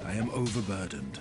I am overburdened.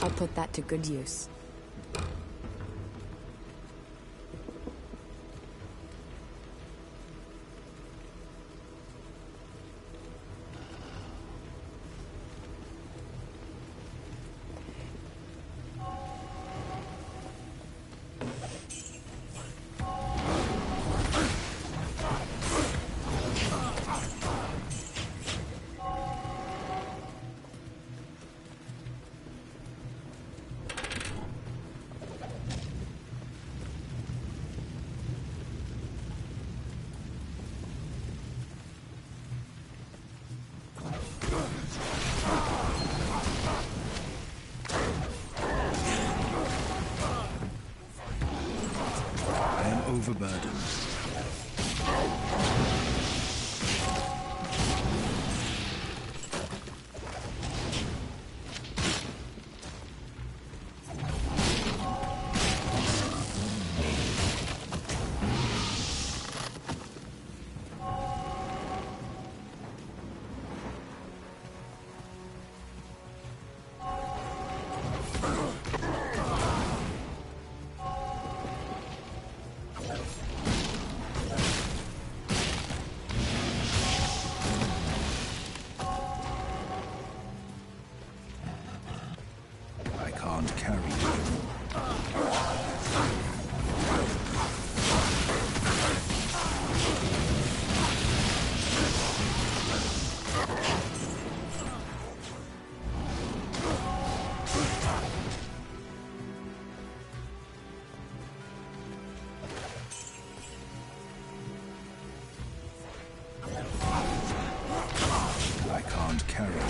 I'll put that to good use. overburdened. I can't carry you. I can't carry you.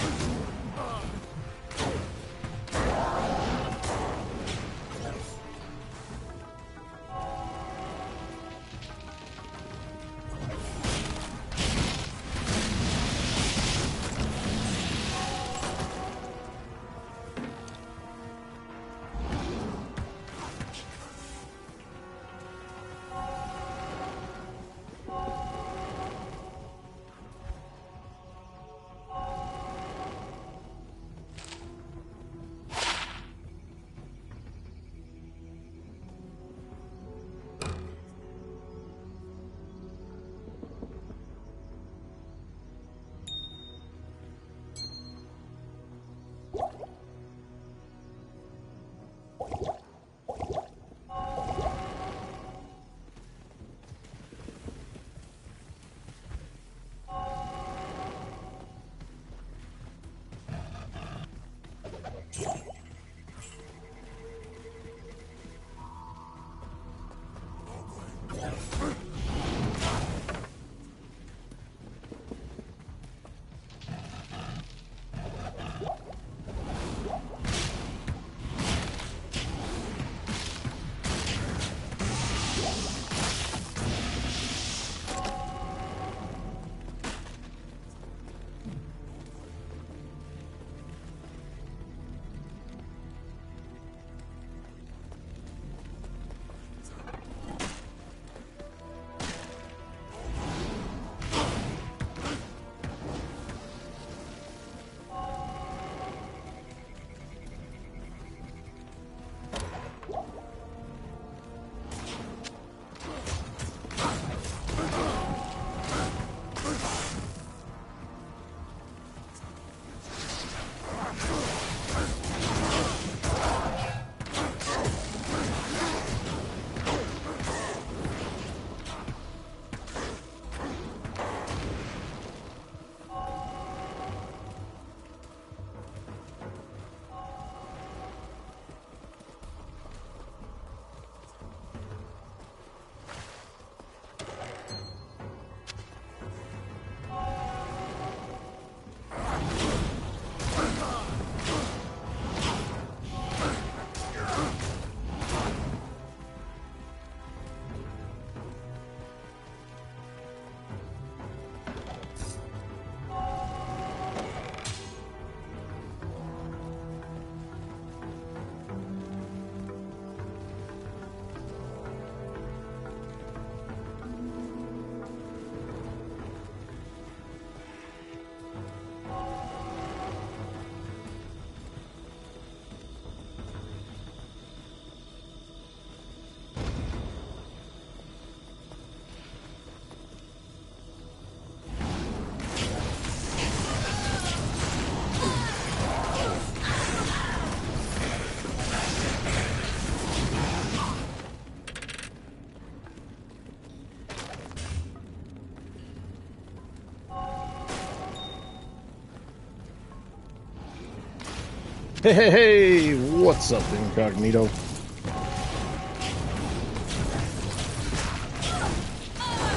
Hey, what's up, Incognito?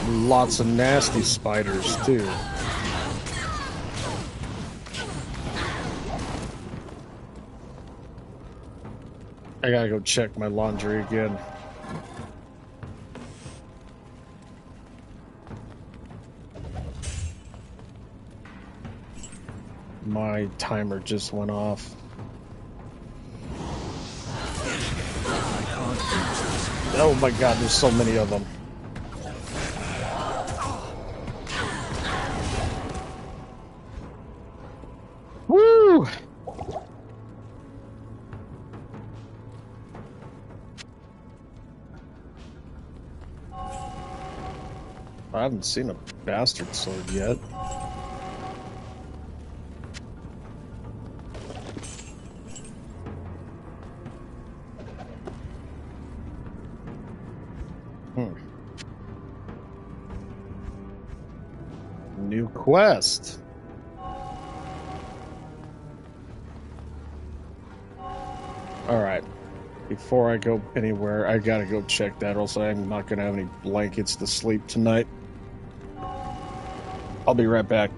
Lots of nasty spiders, too. I gotta go check my laundry again. my timer just went off. Oh my god, there's so many of them. Woo! I haven't seen a bastard sword yet. New quest. Alright. Before I go anywhere, I gotta go check that, or else I'm not gonna have any blankets to sleep tonight. I'll be right back.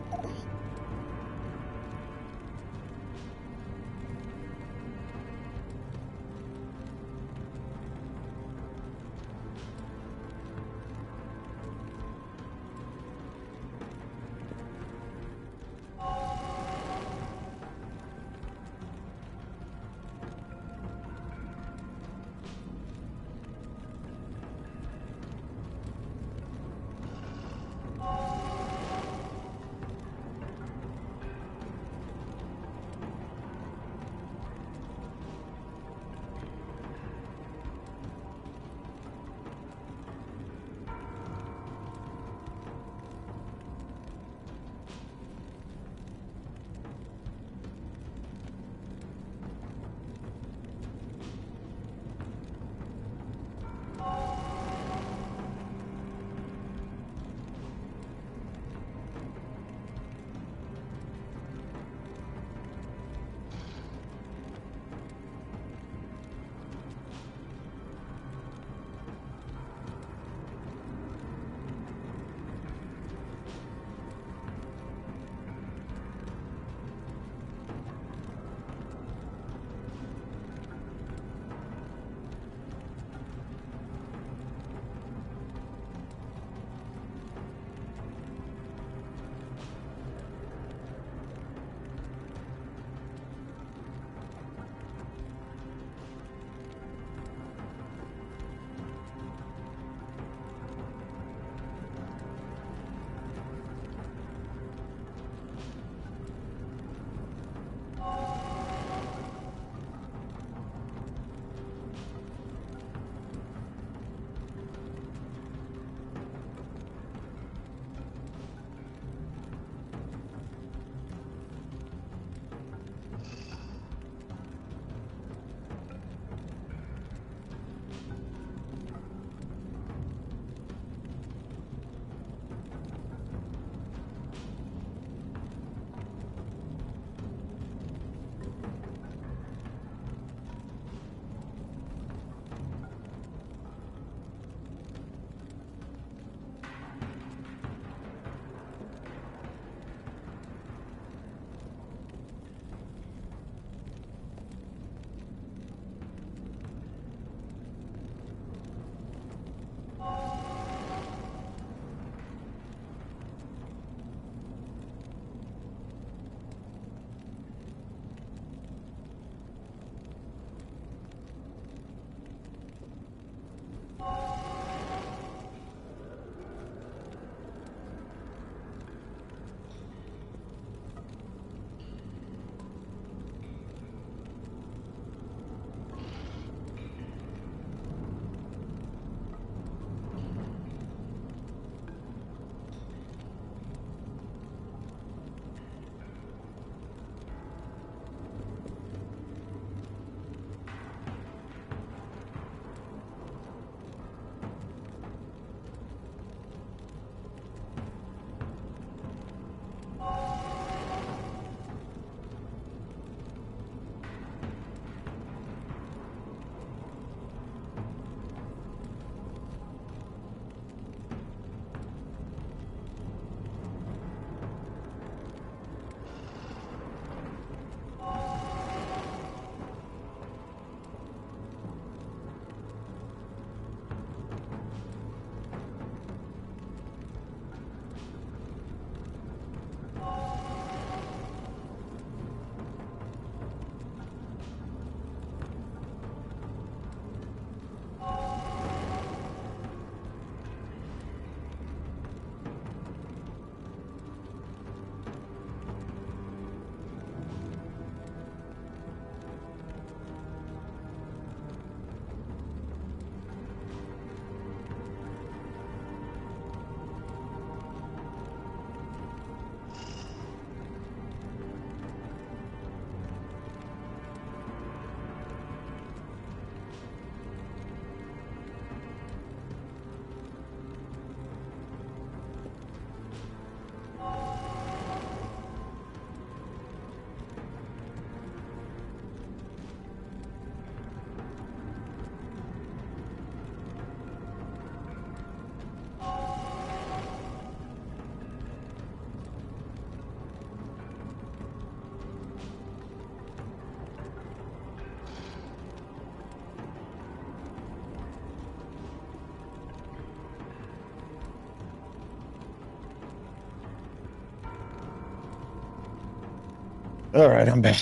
All right, I'm back.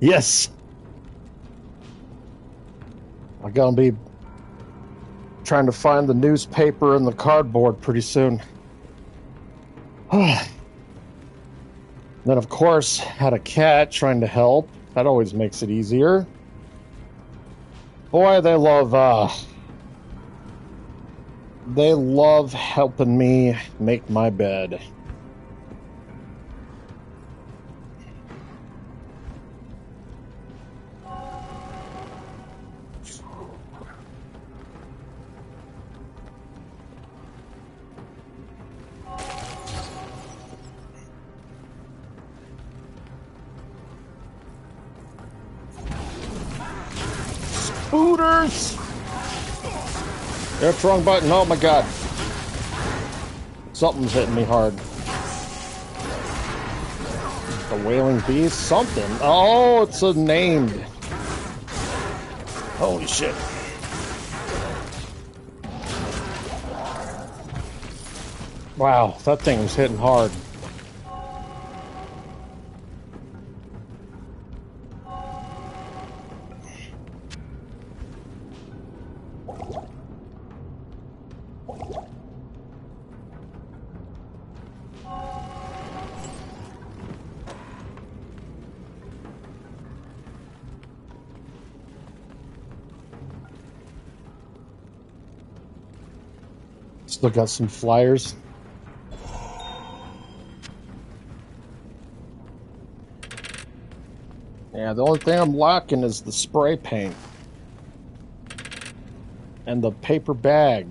Yes. I'm gonna be trying to find the newspaper and the cardboard pretty soon. Then, of course, had a cat trying to help. That always makes it easier. Boy, they love helping me make my bed. Spooters! That's wrong button. Oh my god. Something's hitting me hard. The wailing beast? Something. Oh, it's a named. Holy shit. Wow, that thing was hitting hard. Still got some flyers. Yeah, the only thing I'm lacking is the spray paint. And the paper bag.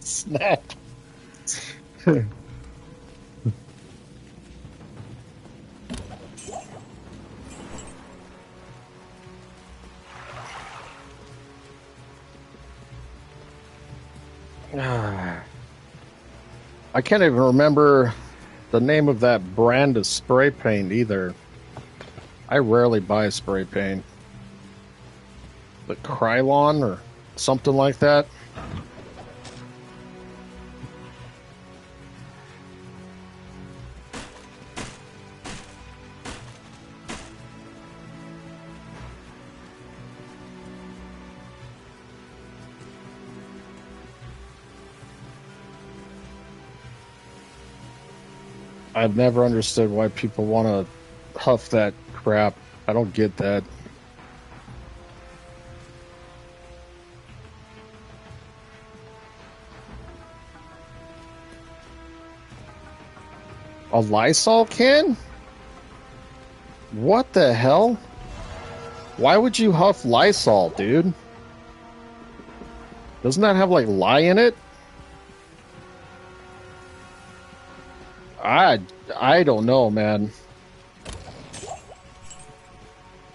Snap. I can't even remember the name of that brand of spray paint either. I rarely buy spray paint. The Krylon or something like that. I've never understood why people want to huff that crap. I don't get that. A Lysol can? What the hell? Why would you huff Lysol, dude? Doesn't that have, like, lye in it? I don't know, man.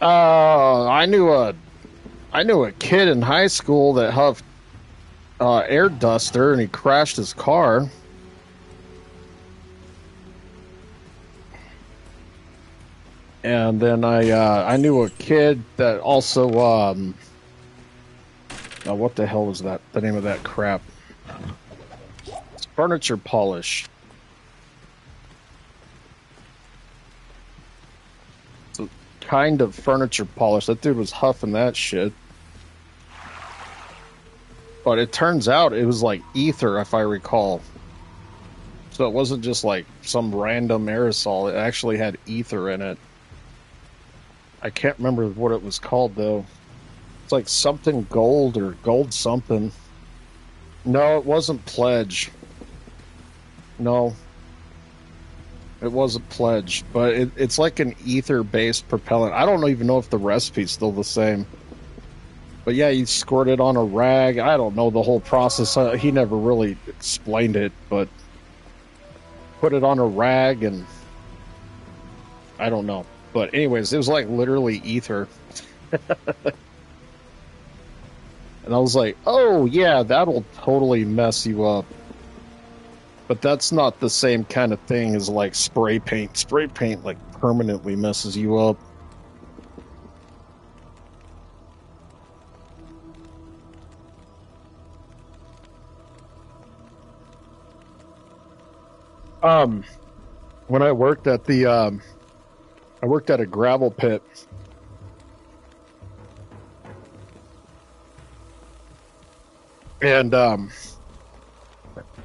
I knew a kid in high school that huffed air duster and he crashed his car. And then I knew a kid that also what the hell was that? The name of that crap? It's furniture polish. It's a kind of furniture polish. That dude was huffing that shit. But it turns out it was like ether, if I recall. So it wasn't just like some random aerosol. It actually had ether in it. I can't remember what it was called, though. It's like something gold or gold something. No, it wasn't Pledge. No. It wasn't Pledge. But it's like an ether-based propellant. I don't even know if the recipe's still the same. But yeah, you squirt it on a rag. I don't know the whole process. He never really explained it, but put it on a rag, and I don't know. But anyways, it was like literally ether. And I was like, oh yeah, that'll totally mess you up. But that's not the same kind of thing as like spray paint. Spray paint like permanently messes you up. When I worked at I worked at a gravel pit. And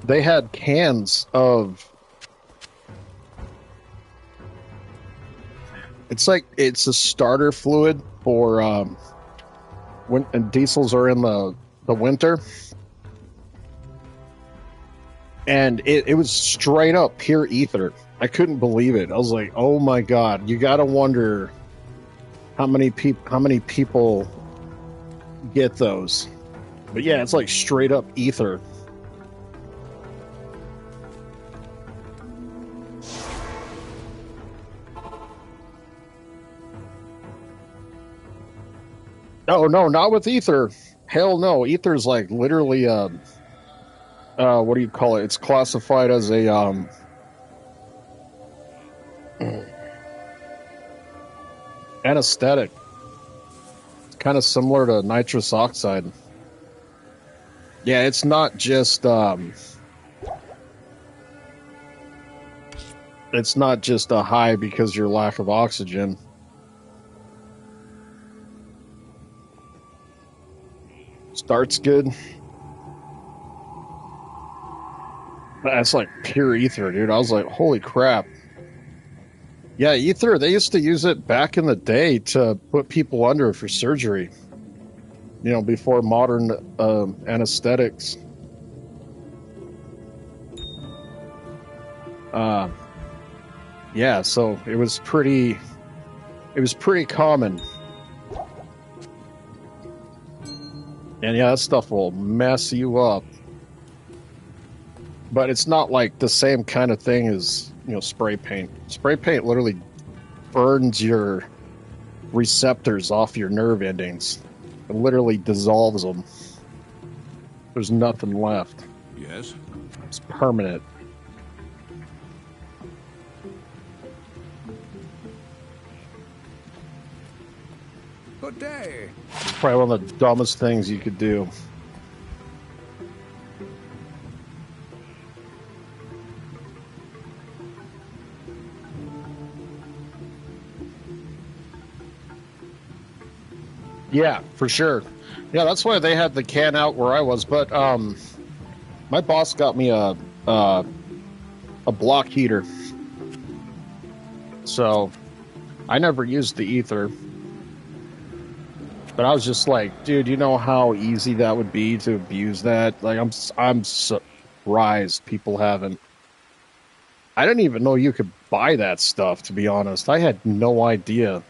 they had cans of, it's a starter fluid for when and diesels are in the winter. And it was straight up pure ether. I couldn't believe it. I was like, "Oh my god!" You gotta wonder how many people get those. But yeah, it's like straight up ether. Oh no, not with ether. Hell no, ether's like literally what do you call it? It's classified as a anesthetic. It's kind of similar to nitrous oxide. Yeah, it's not just it's not just a high because your lack of oxygen. Starts good. That's like pure ether, dude. I was like, holy crap. Yeah, ether, they used to use it back in the day to put people under for surgery. You know, before modern anesthetics. Yeah, so it was pretty common. And yeah, that stuff will mess you up. But it's not like the same kind of thing as, you know, spray paint. Spray paint literally burns your receptors off your nerve endings. It literally dissolves them. There's nothing left. Yes? It's permanent. Good day. Probably one of the dumbest things you could do. Yeah, for sure. Yeah, that's why they had the can out where I was. But my boss got me a block heater, so I never used the ether. But I was just like, dude, you know how easy that would be to abuse that? Like, I'm surprised people haven't. I didn't even know you could buy that stuff, to be honest. I had no idea.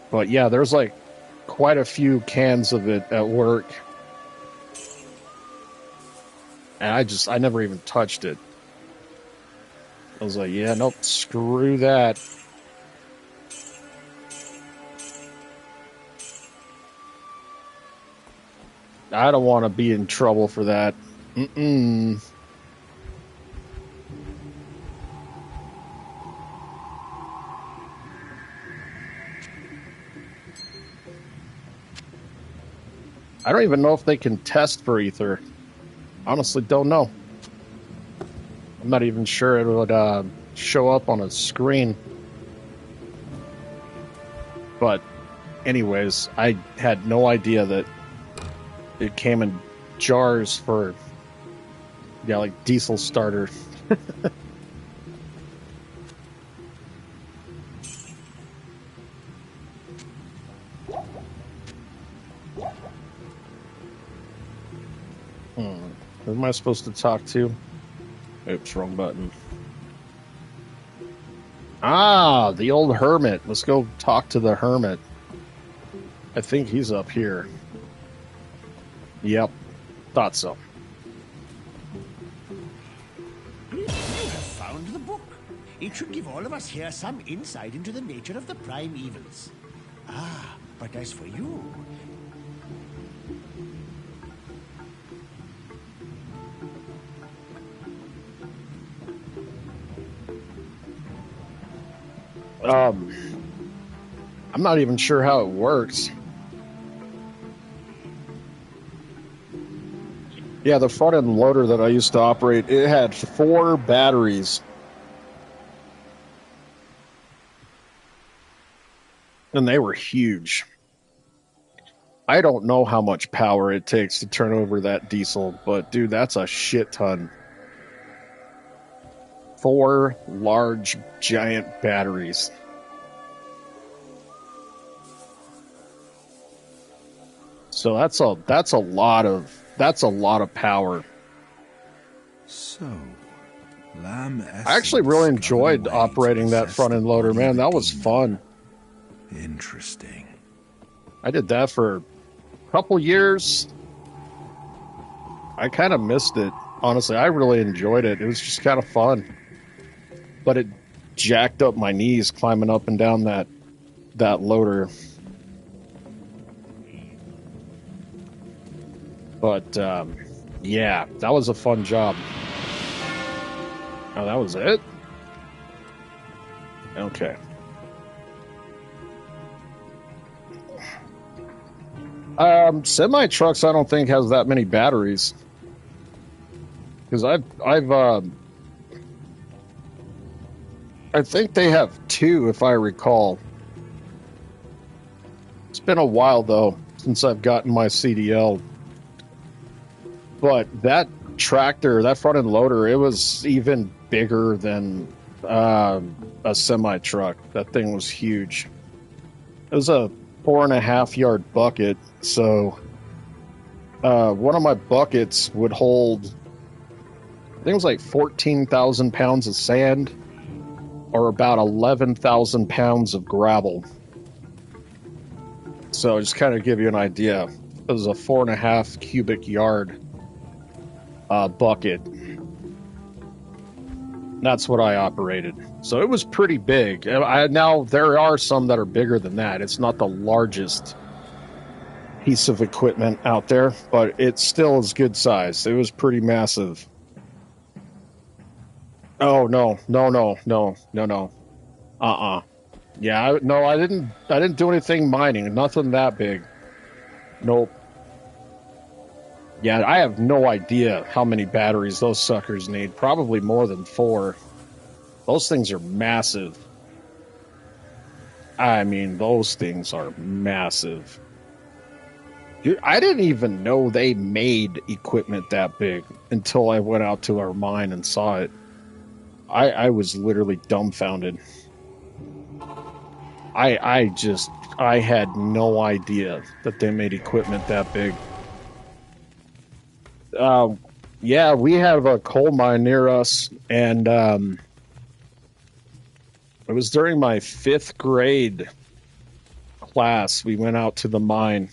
But yeah, there's like quite a few cans of it at work. And I never even touched it. I was like, yeah, nope, screw that. I don't want to be in trouble for that. Mm-mm. I don't even know if they can test for ether. Honestly, don't know. I'm not even sure it would show up on a screen. But anyways, I had no idea that it came in jars for, yeah, like diesel starter. Who am I supposed to talk to? Oops, wrong button. Ah, the old hermit. Let's go talk to the hermit. I think he's up here. Yep, thought so. It should give all of us here some insight into the nature of the prime evils. Ah, but as for you... I'm not even sure how it works. Yeah, the front end loader that I used to operate, it had 4 batteries. And they were huge. I don't know how much power it takes to turn over that diesel, but dude, that's a shit ton. 4 large, giant batteries. So that's a lot of power. So, lamb I actually really enjoyed operating that front end loader, man. That was fun. Interesting. I did that for a couple years. I kind of missed it. Honestly, I really enjoyed it. It was just kind of fun. But it jacked up my knees climbing up and down that loader. But, yeah, that was a fun job. Oh, that was it? Okay. Semi-trucks, I don't think has that many batteries. Because I think they have 2, if I recall. It's been a while, though, since I've gotten my CDL. But that tractor, that front end loader, it was even bigger than a semi-truck. That thing was huge. It was a 4.5 yard bucket, so one of my buckets would hold, I think it was like 14,000 pounds of sand or about 11,000 pounds of gravel. So just kind of give you an idea. It was a 4.5 cubic yard bucket. That's what I operated. So it was pretty big. Now, there are some that are bigger than that. It's not the largest piece of equipment out there, but it still is good size. It was pretty massive. Oh, no. Yeah, I didn't do anything mining. Nothing that big. Nope. Yeah, I have no idea how many batteries those suckers need. Probably more than 4. Those things are massive. I mean, those things are massive. Dude, I didn't even know they made equipment that big until I went out to our mine and saw it. I was literally dumbfounded. I had no idea that they made equipment that big. Yeah, we have a coal mine near us, and it was during my 5th grade class. We went out to the mine,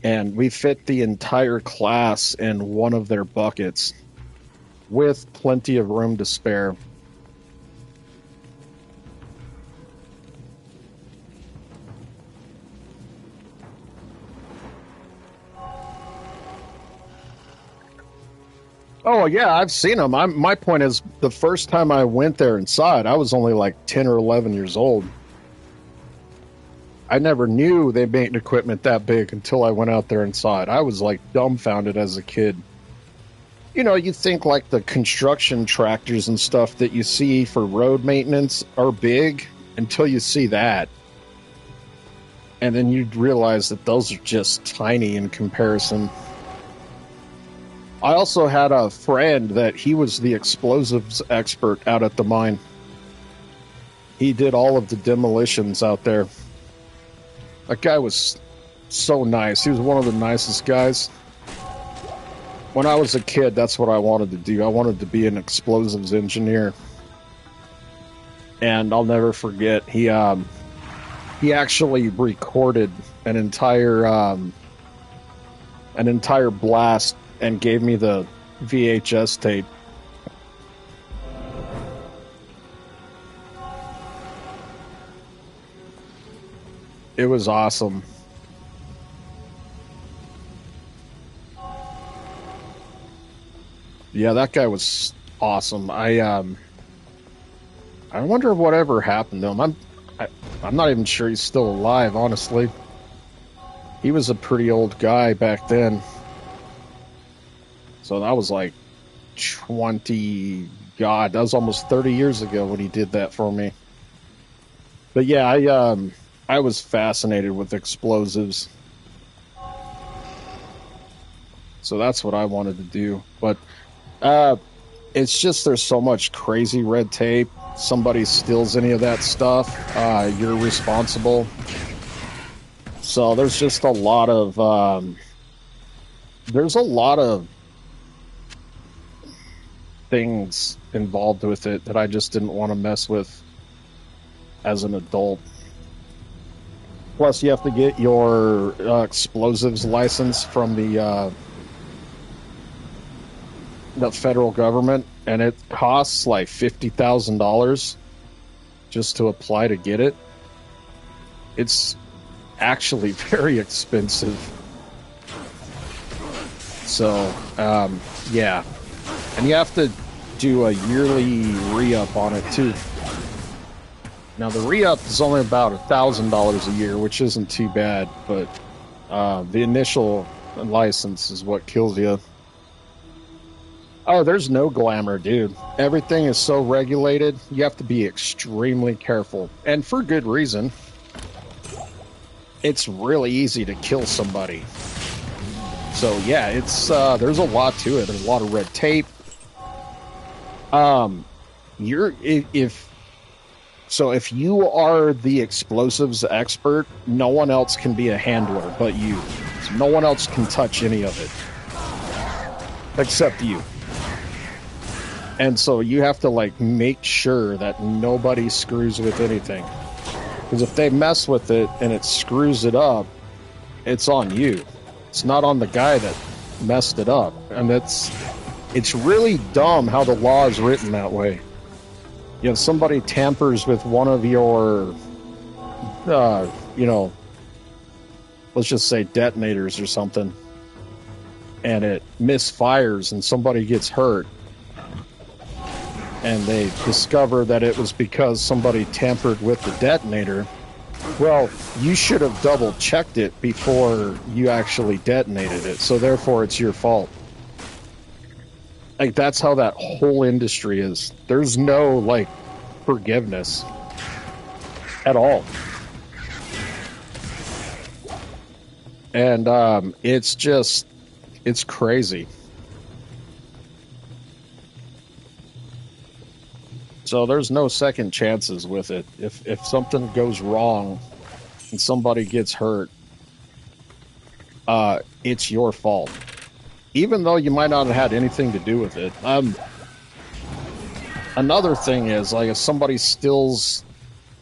and we fit the entire class in one of their buckets with plenty of room to spare. Oh, yeah, I've seen them. My point is, the first time I went there and saw it, I was only like 10 or 11 years old. I never knew they made equipment that big until I went out there and saw it. I was like dumbfounded as a kid. You know, you think like the construction tractors and stuff that you see for road maintenance are big until you see that. And then you realize that those are just tiny in comparison. I also had a friend that he was the explosives expert out at the mine. He did all of the demolitions out there. That guy was so nice. He was one of the nicest guys. When I was a kid, that's what I wanted to do. I wanted to be an explosives engineer. And I'll never forget, he actually recorded an entire blast and gave me the VHS tape. It was awesome. Yeah, that guy was awesome. I wonder whatever happened to him. I'm not even sure he's still alive, honestly. He was a pretty old guy back then. So that was like 20, God, that was almost 30 years ago when he did that for me. But yeah, I was fascinated with explosives. So that's what I wanted to do. But it's just there's so much crazy red tape. Somebody steals any of that stuff, you're responsible. So there's just a lot of things involved with it that I just didn't want to mess with as an adult. Plus, you have to get your explosives license from the federal government, and it costs like $50,000 just to apply to get it. It's actually very expensive. So, yeah. And you have to do a yearly re-up on it, too. Now, the re-up is only about $1,000 a year, which isn't too bad, but the initial license is what kills you. Oh, there's no glamour, dude. Everything is so regulated, you have to be extremely careful. And for good reason. It's really easy to kill somebody. So, yeah, it's there's a lot to it. There's a lot of red tape. If you are the explosives expert, no one else can be a handler but you. So no one else can touch any of it. Except you. And so you have to, like, make sure that nobody screws with anything. Because if they mess with it and it screws it up, it's on you. It's not on the guy that messed it up. And it's really dumb how the law is written that way. You have somebody tampers with one of your, let's just say detonators or something, and it misfires and somebody gets hurt. And they discover that it was because somebody tampered with the detonator. Well, you should have double-checked it before you actually detonated it, so therefore it's your fault. Like, that's how that whole industry is. There's no, like, forgiveness at all. And it's crazy. So there's no second chances with it. If something goes wrong and somebody gets hurt, it's your fault. Even though you might not have had anything to do with it. Another thing is, like, if somebody steals,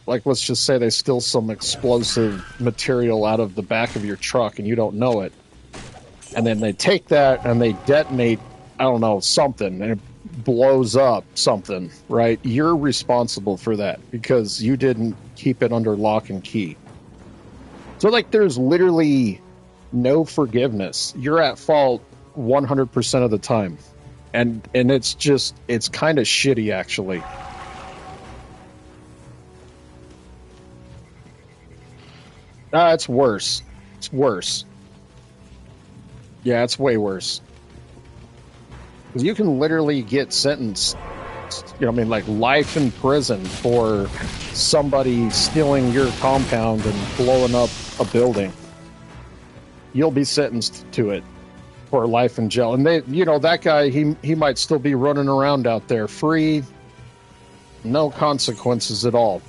like, let's just say they steal some explosive material out of the back of your truck and you don't know it, and then they take that and they detonate, I don't know, something, and it blows up something, right? You're responsible for that because you didn't keep it under lock and key. So, like, there's literally no forgiveness. You're at fault 100% of the time. And it's kind of shitty, actually. It's worse. It's worse. Yeah, it's way worse. Because you can literally get sentenced, like life in prison for somebody stealing your compound and blowing up a building. You'll be sentenced to it for life in jail. And that guy, he might still be running around out there free, no consequences at all.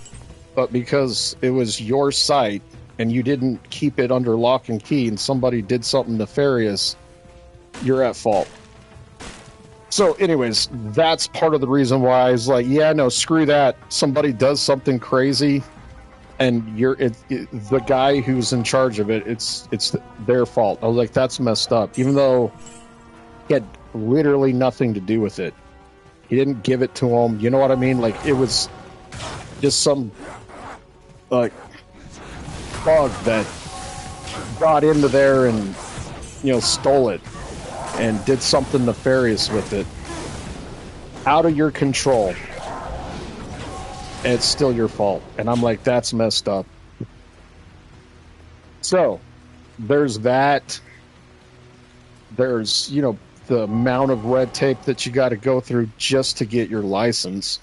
But because it was your site and you didn't keep it under lock and key and somebody did something nefarious, you're at fault. So anyways, that's part of the reason why I was like, yeah, no, screw that. Somebody does something crazy and the guy who's in charge of it, it's their fault. I was like, that's messed up. Even though he had literally nothing to do with it. He didn't give it to him. You know what I mean? Like, it was just some, like, bug that got into there and, you know, stole it and did something nefarious with it. Out of your control. And it's still your fault. And I'm like, that's messed up. So, there's that. There's, you know, the amount of red tape that you got to go through just to get your license.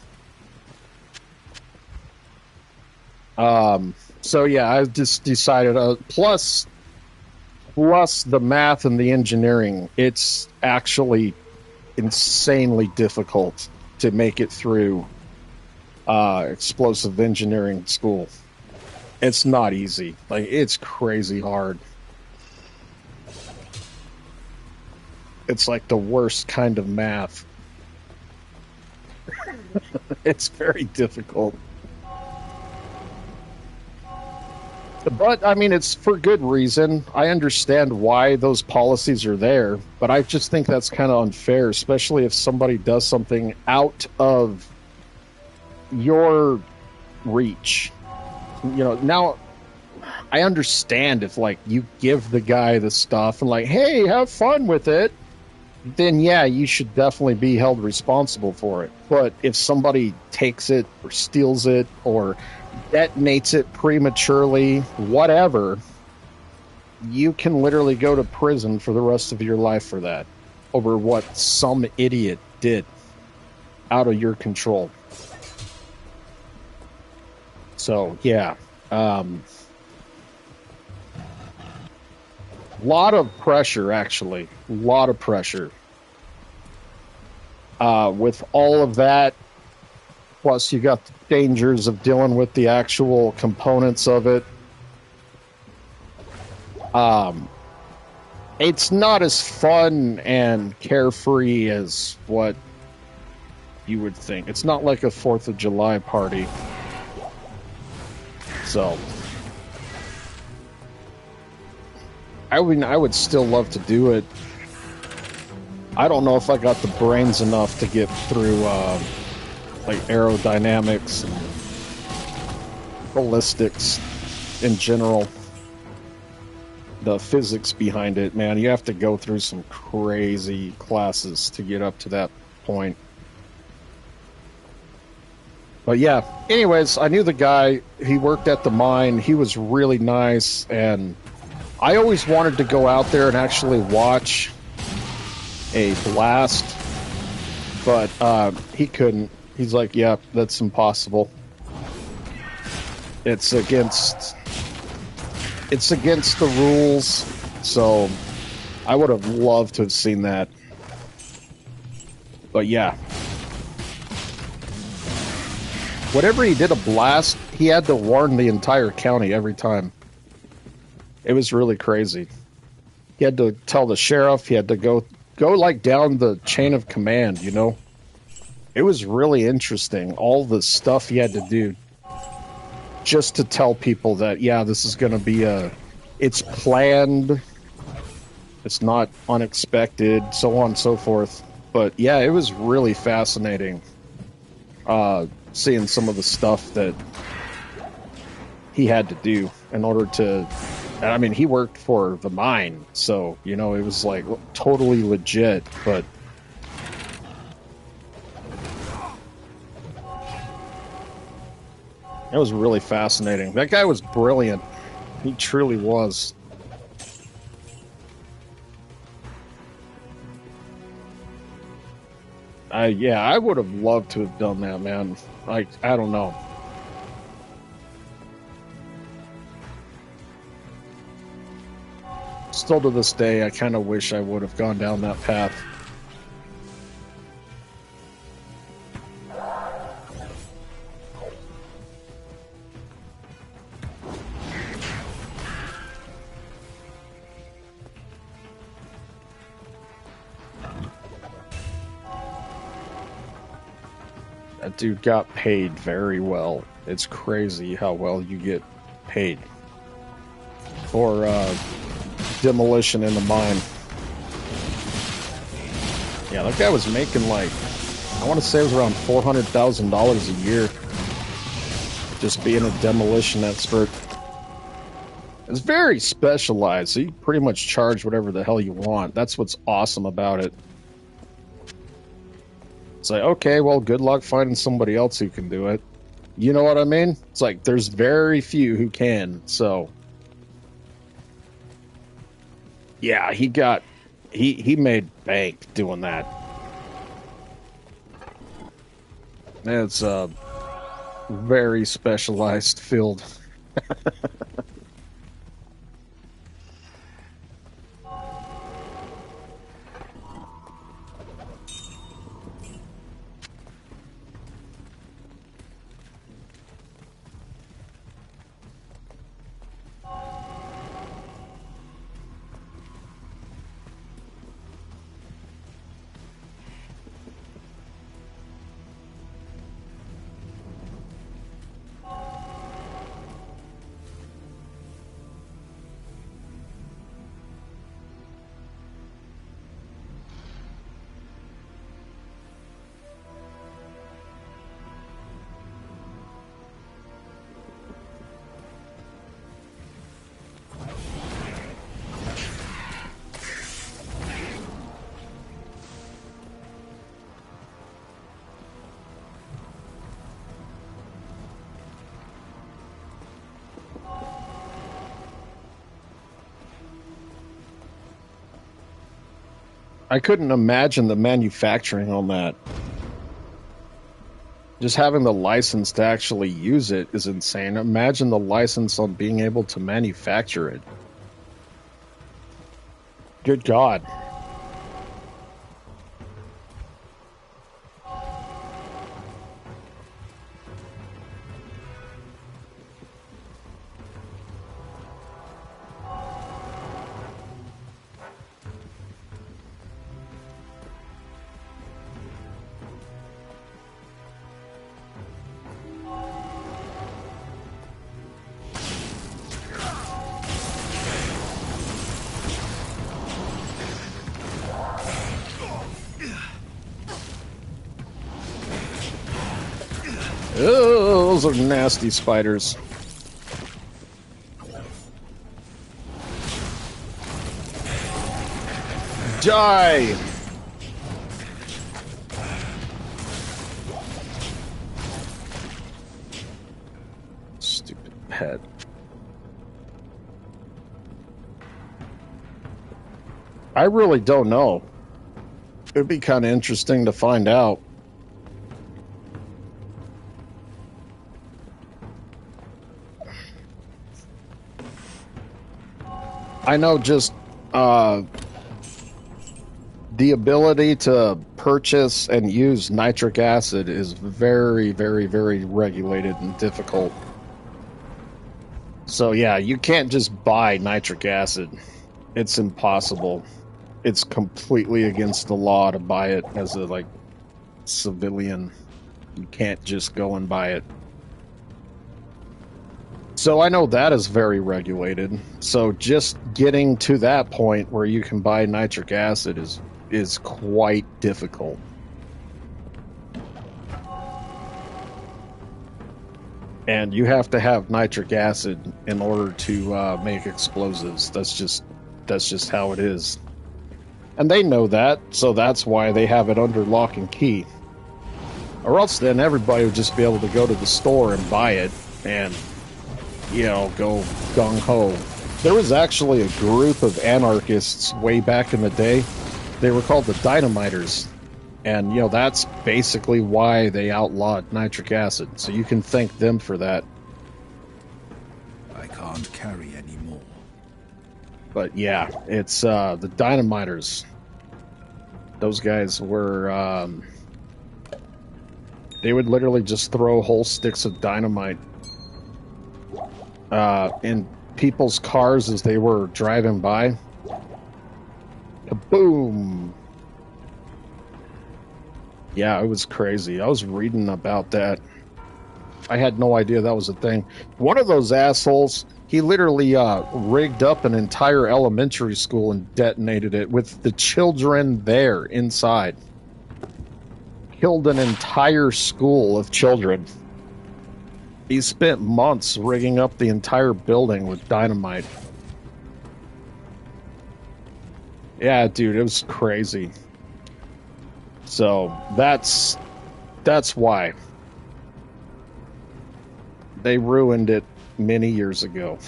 So yeah, I just decided, plus the math and the engineering, it's actually insanely difficult to make it through explosive engineering school. It's not easy. Like, it's crazy hard. It's like the worst kind of math. It's very difficult. But, I mean, it's for good reason. I understand why those policies are there, but I just think that's kind of unfair, especially if somebody does something out of your reach. You know, now, I understand if, like, you give the guy the stuff and, like, hey, have fun with it, then, yeah, you should definitely be held responsible for it. But if somebody takes it or steals it or detonates it prematurely, whatever, you can literally go to prison for the rest of your life for that, over what some idiot did out of your control. So, yeah. Lot of pressure, actually. A lot of pressure. With all of that, plus you got the dangers of dealing with the actual components of it. It's not as fun and carefree as what you would think. It's not like a 4th of July party. So, I would still love to do it. I don't know if I got the brains enough to get through, like, aerodynamics and ballistics in general. The physics behind it, man, you have to go through some crazy classes to get up to that point. But yeah, anyways, I knew the guy. He worked at the mine. He was really nice, and I always wanted to go out there and actually watch a blast, but he couldn't. He's like, yeah, that's impossible. It's against the rules, so I would have loved to have seen that. But yeah. Whenever he did a blast, he had to warn the entire county every time. It was really crazy. He had to tell the sheriff, he had to go like down the chain of command, you know? It was really interesting, all the stuff he had to do just to tell people that, yeah, this is going to be it's planned, it's not unexpected, so on and so forth. But yeah, it was really fascinating seeing some of the stuff that he had to do in order to... I mean, he worked for the mine, so, you know, it was like totally legit, but... It was really fascinating. That guy was brilliant. He truly was. Yeah, I would have loved to have done that, man. Like, I don't know. Still to this day, I kind of wish I would have gone down that path. That dude got paid very well. It's crazy how well you get paid for demolition in the mine. Yeah, that guy was making like, I want to say it was around $400,000 a year just being a demolition expert. It's very specialized, so you pretty much charge whatever the hell you want. That's what's awesome about it. It's like, okay, well, good luck finding somebody else who can do it. You know what I mean? It's like, there's very few who can, so... Yeah, he made bank doing that. It's a very specialized field. I couldn't imagine the manufacturing on that. Just having the license to actually use it is insane. Imagine the license on being able to manufacture it. Good God. Oh, those are nasty spiders. Die! Stupid pet. I really don't know. It'd be kind of interesting to find out. I know just the ability to purchase and use nitric acid is very, very, very regulated and difficult. So yeah, you can't just buy nitric acid. It's impossible. It's completely against the law to buy it as a civilian. You can't just go and buy it. So I know that is very regulated. So just getting to that point where you can buy nitric acid is quite difficult. And you have to have nitric acid in order to make explosives. That's just how it is. And they know that, so that's why they have it under lock and key. Or else then everybody would just be able to go to the store and buy it and, go gung-ho. There was actually a group of anarchists way back in the day. They were called the Dynamiters. And, that's basically why they outlawed nitric acid. So you can thank them for that. I can't carry anymore. But yeah, it's the Dynamiters. Those guys were... they would literally just throw whole sticks of dynamite in people's cars as they were driving by. Kaboom! Yeah, it was crazy. I was reading about that. I had no idea that was a thing. One of those assholes, he literally rigged up an entire elementary school and detonated it with the children there inside. Killed an entire school of children. He spent months rigging up the entire building with dynamite. Yeah, dude, it was crazy. So that's why they ruined it many years ago.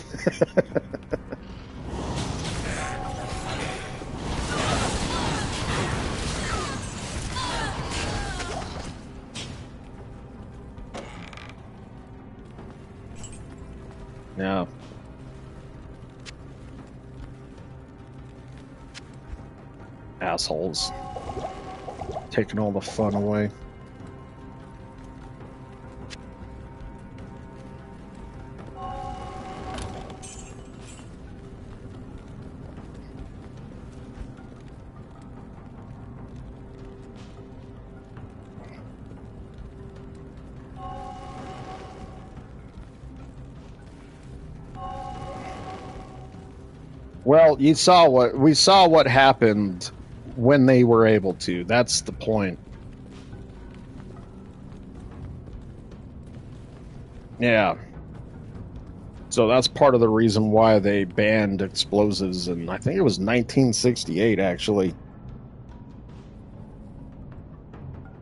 Yeah. Assholes. Taking all the fun away. Well, we saw what happened when they were able to. That's the point. Yeah. So that's part of the reason why they banned explosives, and I think it was 1968 actually.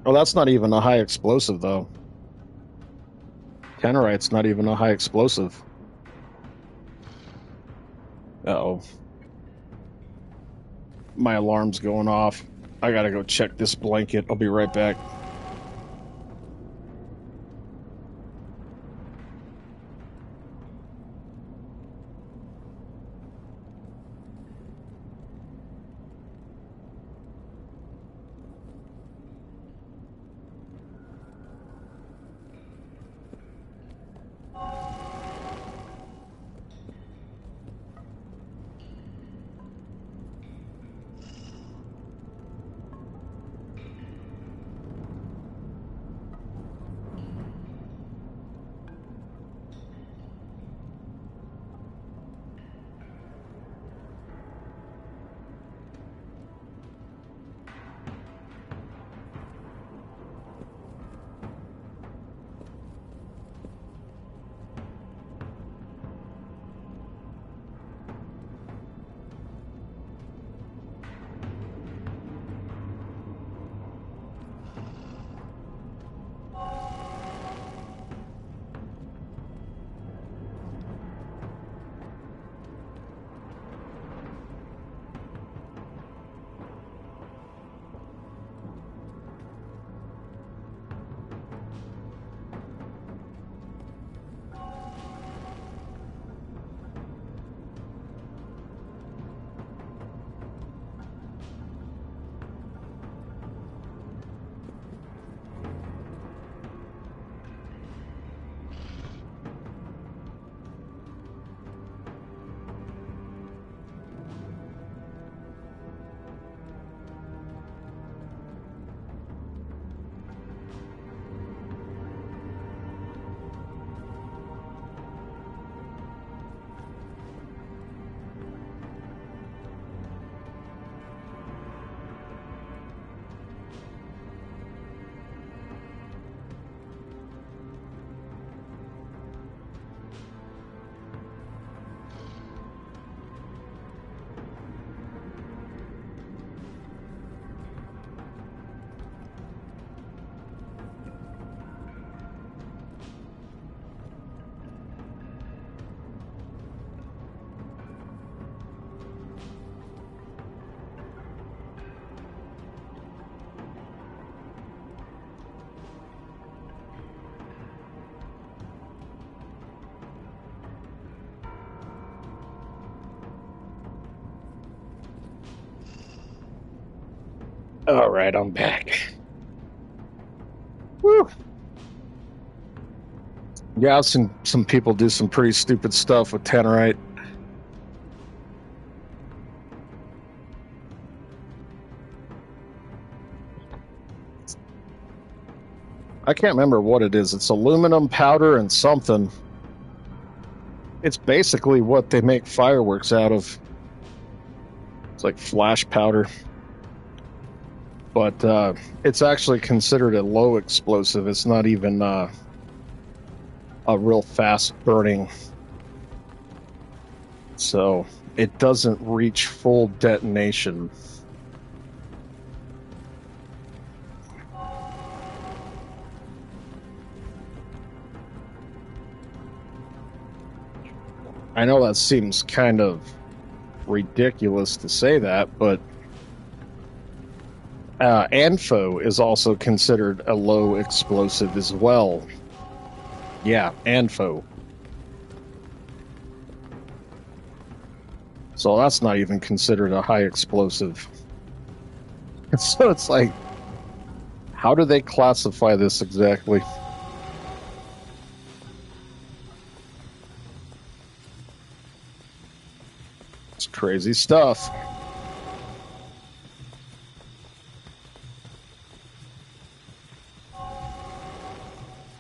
Oh, that's not even a high explosive though. Tenorite's not even a high explosive. Uh-oh. My alarm's going off. I gotta go check this blanket. I'll be right back. All right, I'm back. Woo. Yeah, I've seen some people do some pretty stupid stuff with Tannerite. I can't remember what it is. It's aluminum powder and something. It's basically what they make fireworks out of. It's like flash powder. But it's actually considered a low explosive. It's not even a real fast burning. So it doesn't reach full detonation. I know that seems kind of ridiculous to say that, but ANFO is also considered a low explosive as well. Yeah, ANFO. So that's not even considered a high explosive. So it's like, how do they classify this exactly? It's crazy stuff.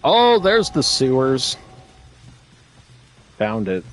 Oh, there's the sewers. Found it.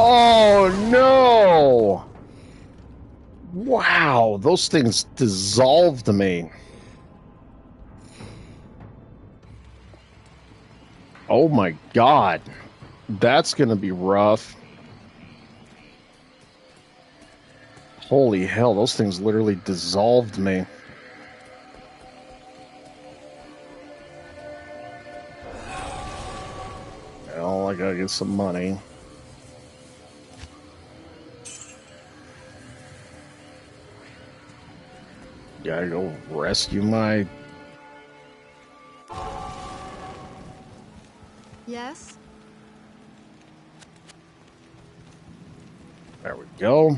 Oh no! Wow, those things dissolved me. Oh my god. That's gonna be rough. Holy hell, those things literally dissolved me. Well, I gotta get some money. Gotta go rescue my... Yes? There we go.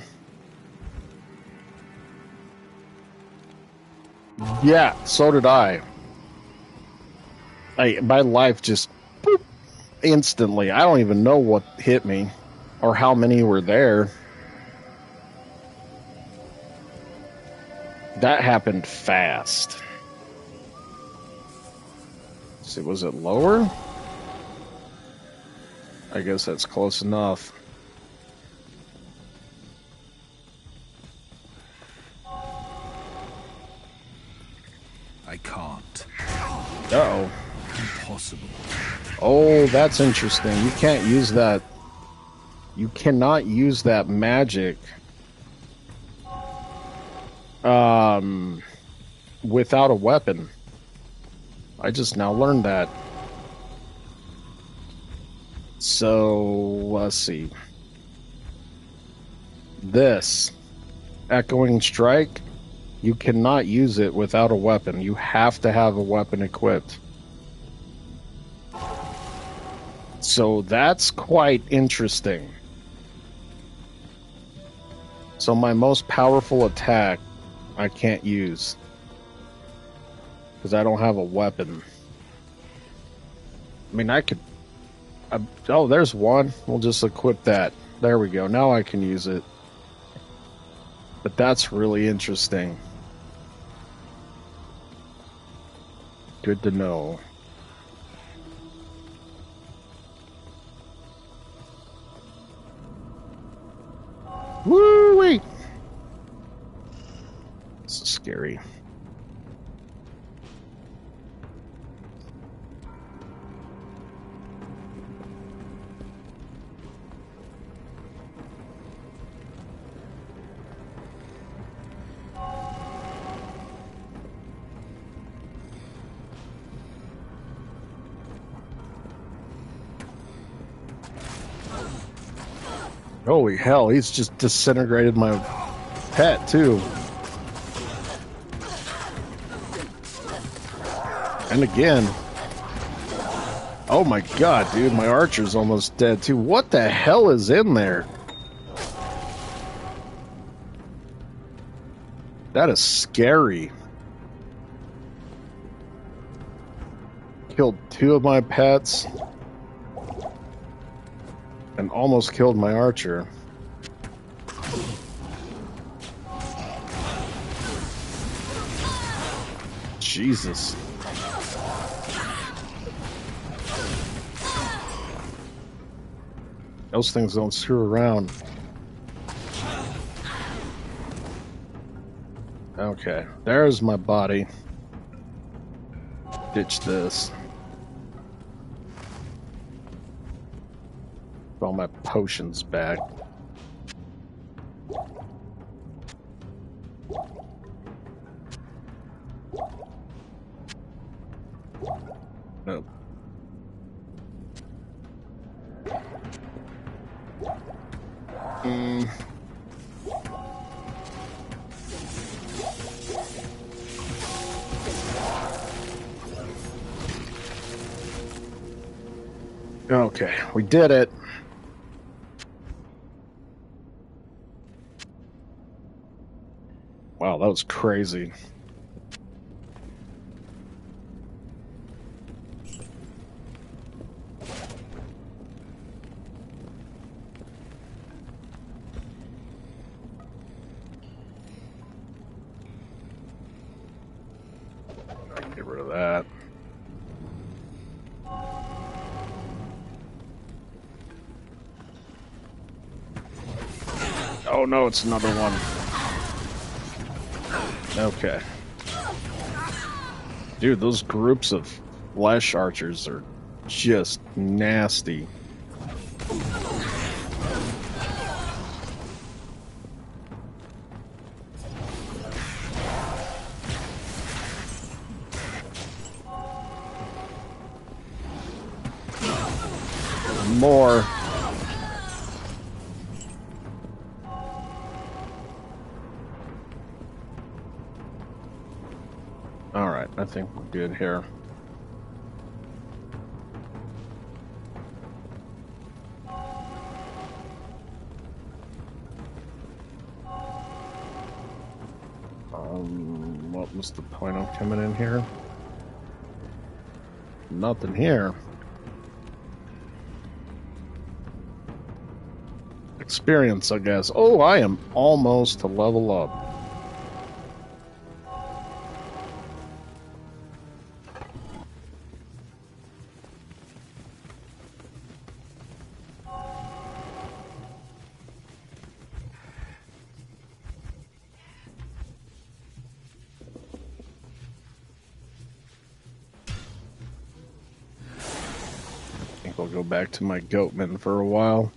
Yeah, so did I. My life just... boop, instantly. I don't even know what hit me. Or how many were there. That happened fast. Let's see, was it lower? I guess that's close enough. I can't. Uh-oh. Impossible. Oh, that's interesting. You can't use that. You cannot use that magic without a weapon. I just now learned that. So, let's see. This Echoing Strike, you cannot use it without a weapon. You have to have a weapon equipped. So that's quite interesting. So my most powerful attack I can't use because I don't have a weapon. I mean, I could... oh, there's one. We'll just equip that. There we go. Now I can use it. But that's really interesting. Good to know. Woo-wee! This is scary. Holy hell, he's just disintegrated my pet, too. And again. Oh my god, dude, my archer's almost dead, too. What the hell is in there? That is scary. Killed 2 of my pets. And almost killed my archer. Jesus. Those things don't screw around. Okay, there's my body. Ditch this. All my potions back. Nope. Okay, we did it. Wow, that was crazy. I can get rid of that. Oh no, it's another one. Okay. Dude, those groups of flesh archers are just nasty. More. Alright, I think we're good here. What was the point of coming in here? Nothing here. Experience, I guess. Oh, I am almost to level up. I think I'll go back to my goatman for a while.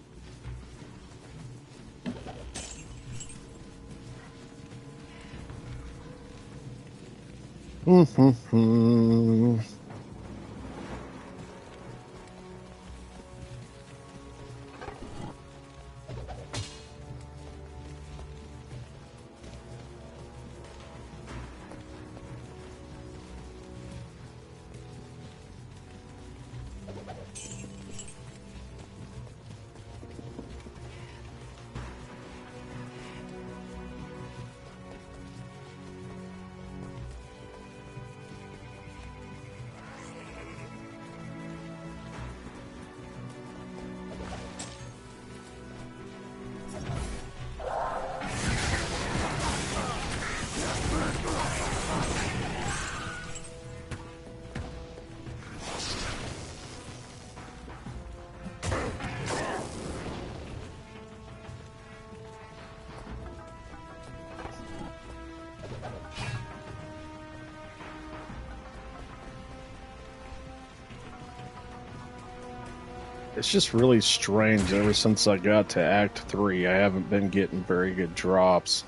It's just really strange. Ever since I got to Act 3, I haven't been getting very good drops.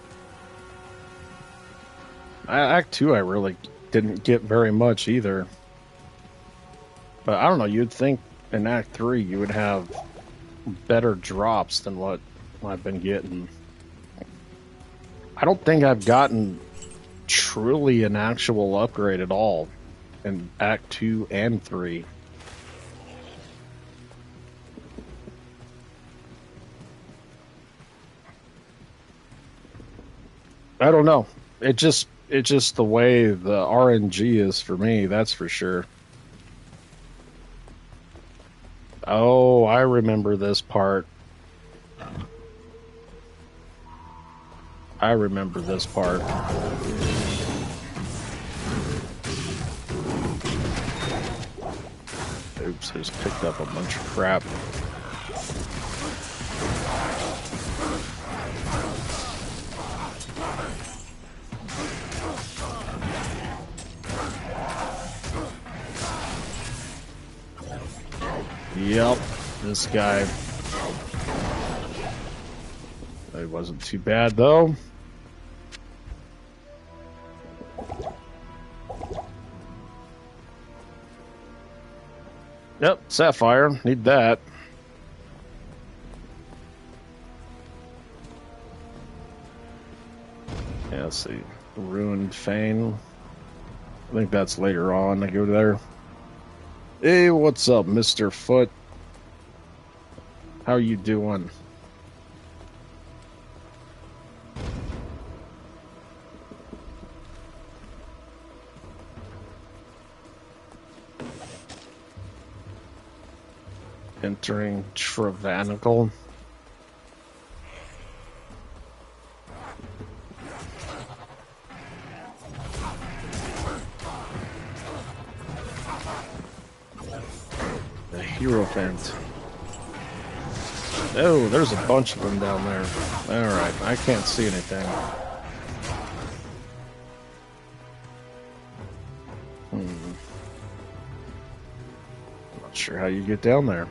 Act 2, I really didn't get very much either. But I don't know, you'd think in Act 3 you would have better drops than what I've been getting. I don't think I've gotten truly an actual upgrade at all in Act 2 and 3. I don't know. It's just the way the RNG is for me, that's for sure. Oh, I remember this part. I remember this part. Oops, I just picked up a bunch of crap. Yep, this guy. It wasn't too bad, though. Yep, Sapphire. Need that. Yeah, let's see. Ruined Fane. I think that's later on. I go there. Hey, what's up, Mr. Foot? How you doing? Entering Travanical. The Hierophant. Oh, there's a bunch of them down there. Alright, I can't see anything. Not sure how you get down there.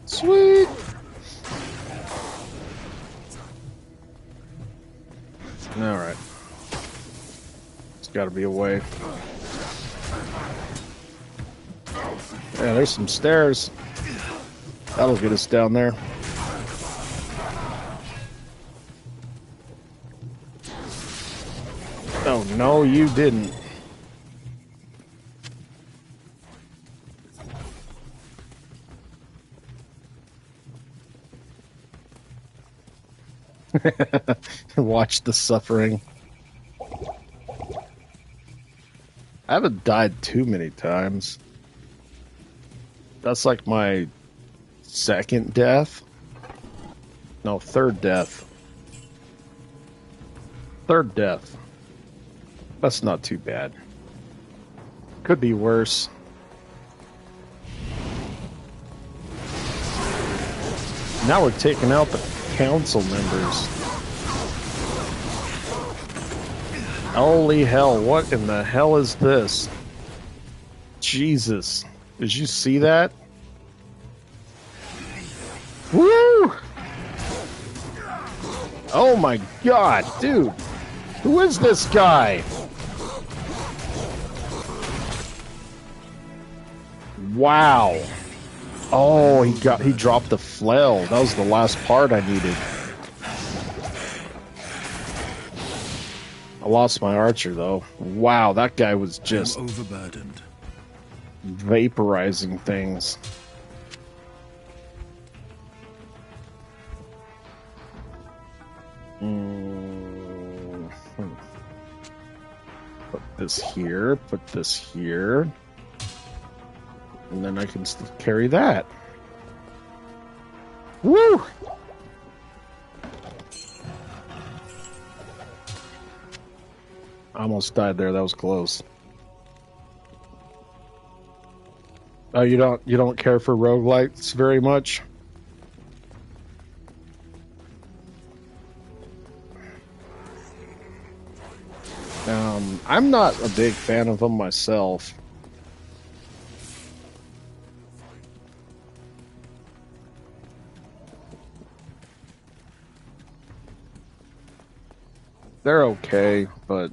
Sweet. All right. It's got to be a way. Yeah, there's some stairs. That'll get us down there. Oh, no, you didn't. Watch the suffering. I haven't died too many times. That's like my second death. No, third death. Third death. That's not too bad. Could be worse. Now we're taking out the council members. Holy hell, what in the hell is this? Jesus. Did you see that? Woo! Oh my god, dude. Who is this guy? Wow. Oh, he dropped the flail. That was the last part I needed. I lost my archer though. Wow, that guy was just overburdened, vaporizing things. Put this here, put this here. And then I can still carry that. Woo! I almost died there. That was close. Oh, you don't care for roguelites very much? I'm not a big fan of them myself. They're okay, but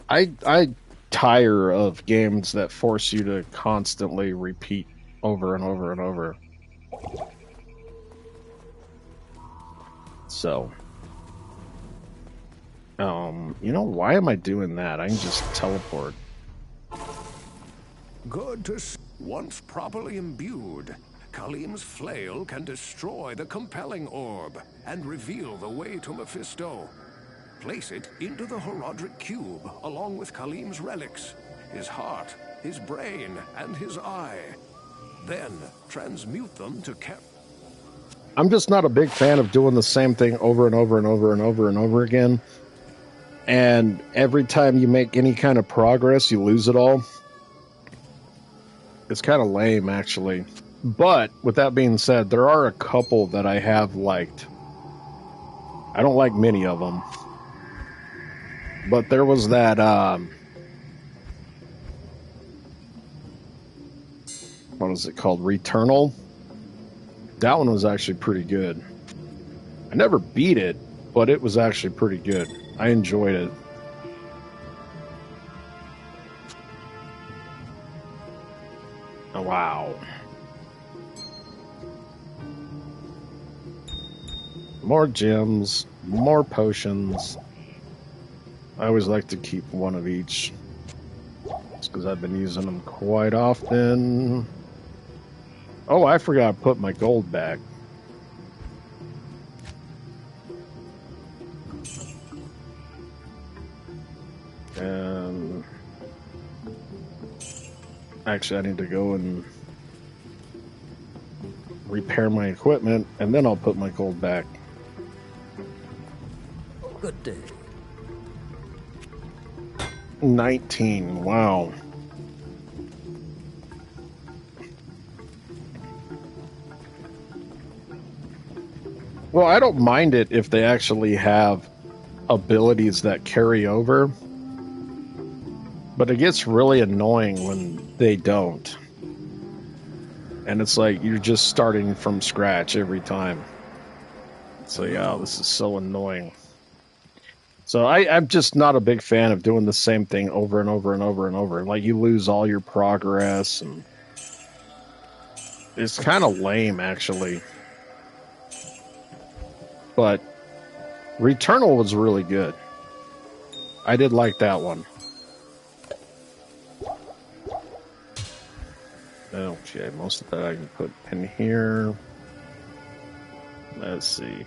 I tire of games that force you to constantly repeat over and over and over. So, why am I doing that? I can just teleport. Good to once properly imbued, Kalim's flail can destroy the compelling orb and reveal the way to Mephisto. Place it into the Horodric cube along with Kalim's relics, his heart, his brain, and his eye. Then transmute them to I'm just not a big fan of doing the same thing over and over and over and over and over again. And every time you make any kind of progress, you lose it all. It's kind of lame, actually. But with that being said, there are a couple that I have liked. I don't like many of them. But there was that, what is it called? Returnal? That one was actually pretty good. I never beat it, but it was actually pretty good. I enjoyed it. Oh, wow. More gems, more potions. I always like to keep one of each. Just because I've been using them quite often. Oh, I forgot to put my gold back. And actually, I need to go and repair my equipment, and then I'll put my gold back. Good day. 19. Wow. Well, I don't mind it if they actually have abilities that carry over, but it gets really annoying when they don't. And it's like you're just starting from scratch every time. So yeah, this is so annoying. So I'm just not a big fan of doing the same thing over and over and over and over. Like, you lose all your progress, and it's kind of lame, actually. But Returnal was really good. I did like that one. Okay, most of that I can put in here. Let's see.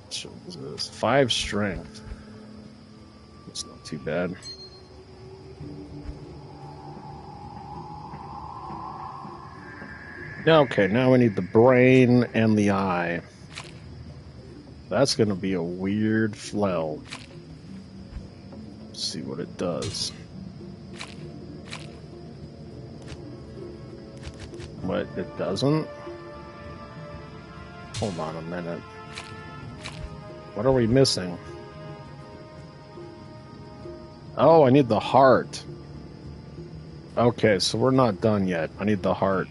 What is this? 5 strength. That's not too bad. Okay, now we need the brain and the eye. That's going to be a weird flail. Let's see what it does. What, it doesn't? Hold on a minute. What are we missing? Oh, I need the heart. Okay, so we're not done yet. I need the heart.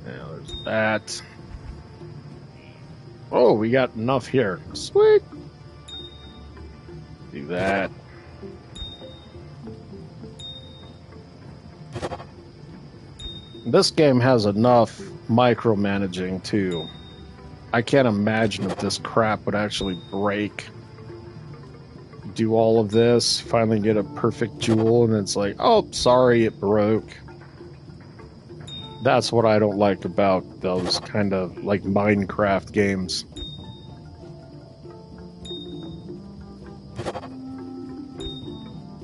Yeah, there's that. Oh, we got enough here. Sweet. Do that. This game has enough micromanaging, too. I can't imagine if this crap would actually break. Do all of this, finally get a perfect jewel, and it's like, oh, sorry, it broke. That's what I don't like about those kind of, like, Minecraft games.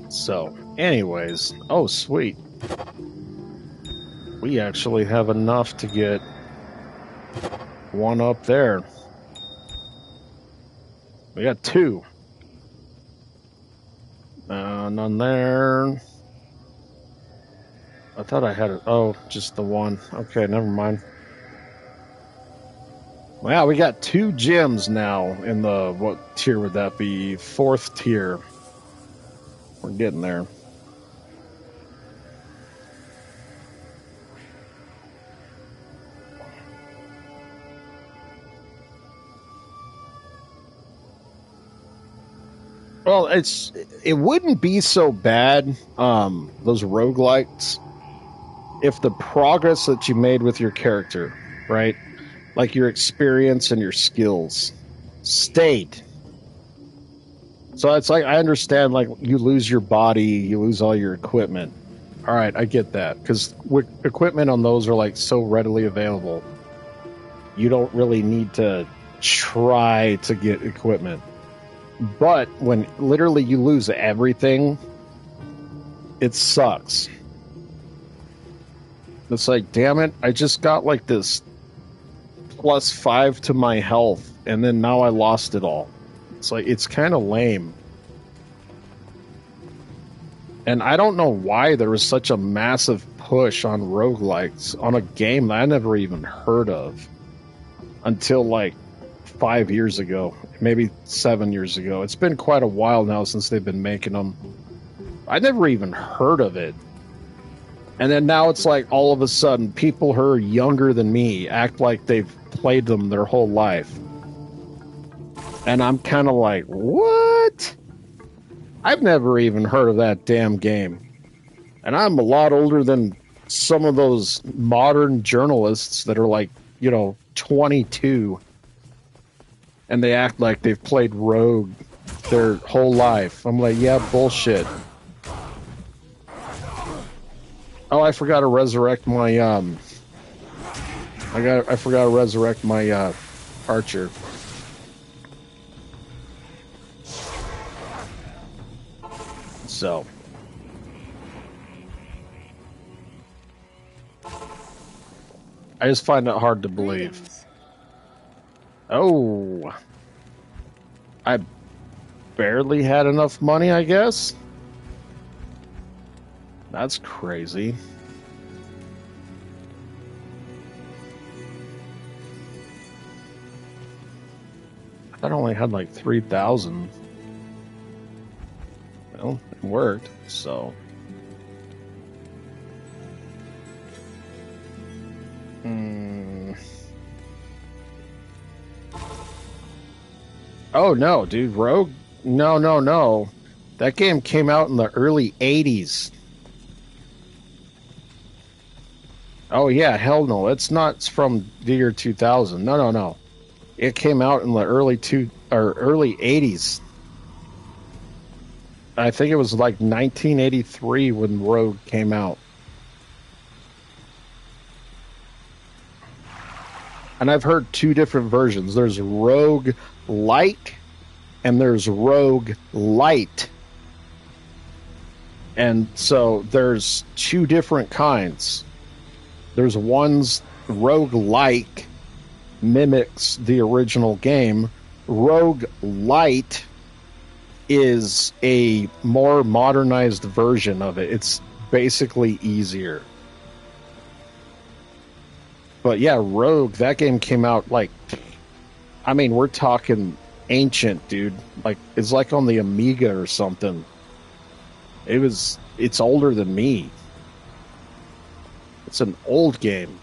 So, anyways, oh, sweet. We actually have enough to get one up there. We got 2. None there. I thought I had it. Oh, just the one. Okay, never mind. Wow, we got 2 gems now in the, what tier would that be? 4th tier. We're getting there. Well, it wouldn't be so bad, those roguelikes, if the progress that you made with your character, right? Like your experience and your skills stayed. So it's like, I understand, like, you lose your body, you lose all your equipment. All right, I get that, because equipment on those are like so readily available. You don't really need to try to get equipment. But when literally you lose everything, it sucks. It's like, damn it, I just got like this +5 to my health, and then now I lost it all. It's like, it's kind of lame. And I don't know why there was such a massive push on roguelikes on a game that I never even heard of until like 5 years ago, maybe 7 years ago. It's been quite a while now since they've been making them. I never even heard of it. And then now it's like all of a sudden people who are younger than me act like they've played them their whole life. And I'm kind of like, what? I've never even heard of that damn game. And I'm a lot older than some of those modern journalists that are like, 22. And they act like they've played Rogue their whole life. I'm like, yeah, bullshit. Oh, I forgot to resurrect my I forgot to resurrect my archer. So I just find it hard to believe. Oh, I barely had enough money, I guess. That's crazy. I thought I only had like 3,000. Well, it worked, so. Oh, no, dude. Rogue? No. That game came out in the early 80s. Oh, yeah, hell no. It's not from the year 2000. No. It came out in the early 80s. I think it was like 1983 when Rogue came out. And I've heard 2 different versions. There's Rogue Like and there's Rogue Light. And so there's 2 different kinds. There's one's Rogue Like mimics the original game. Rogue Light is a more modernized version of it. It's basically easier. But yeah, Rogue, that game came out like, I mean, we're talking ancient, dude. Like, it's like on the Amiga or something. It's older than me. It's an old game.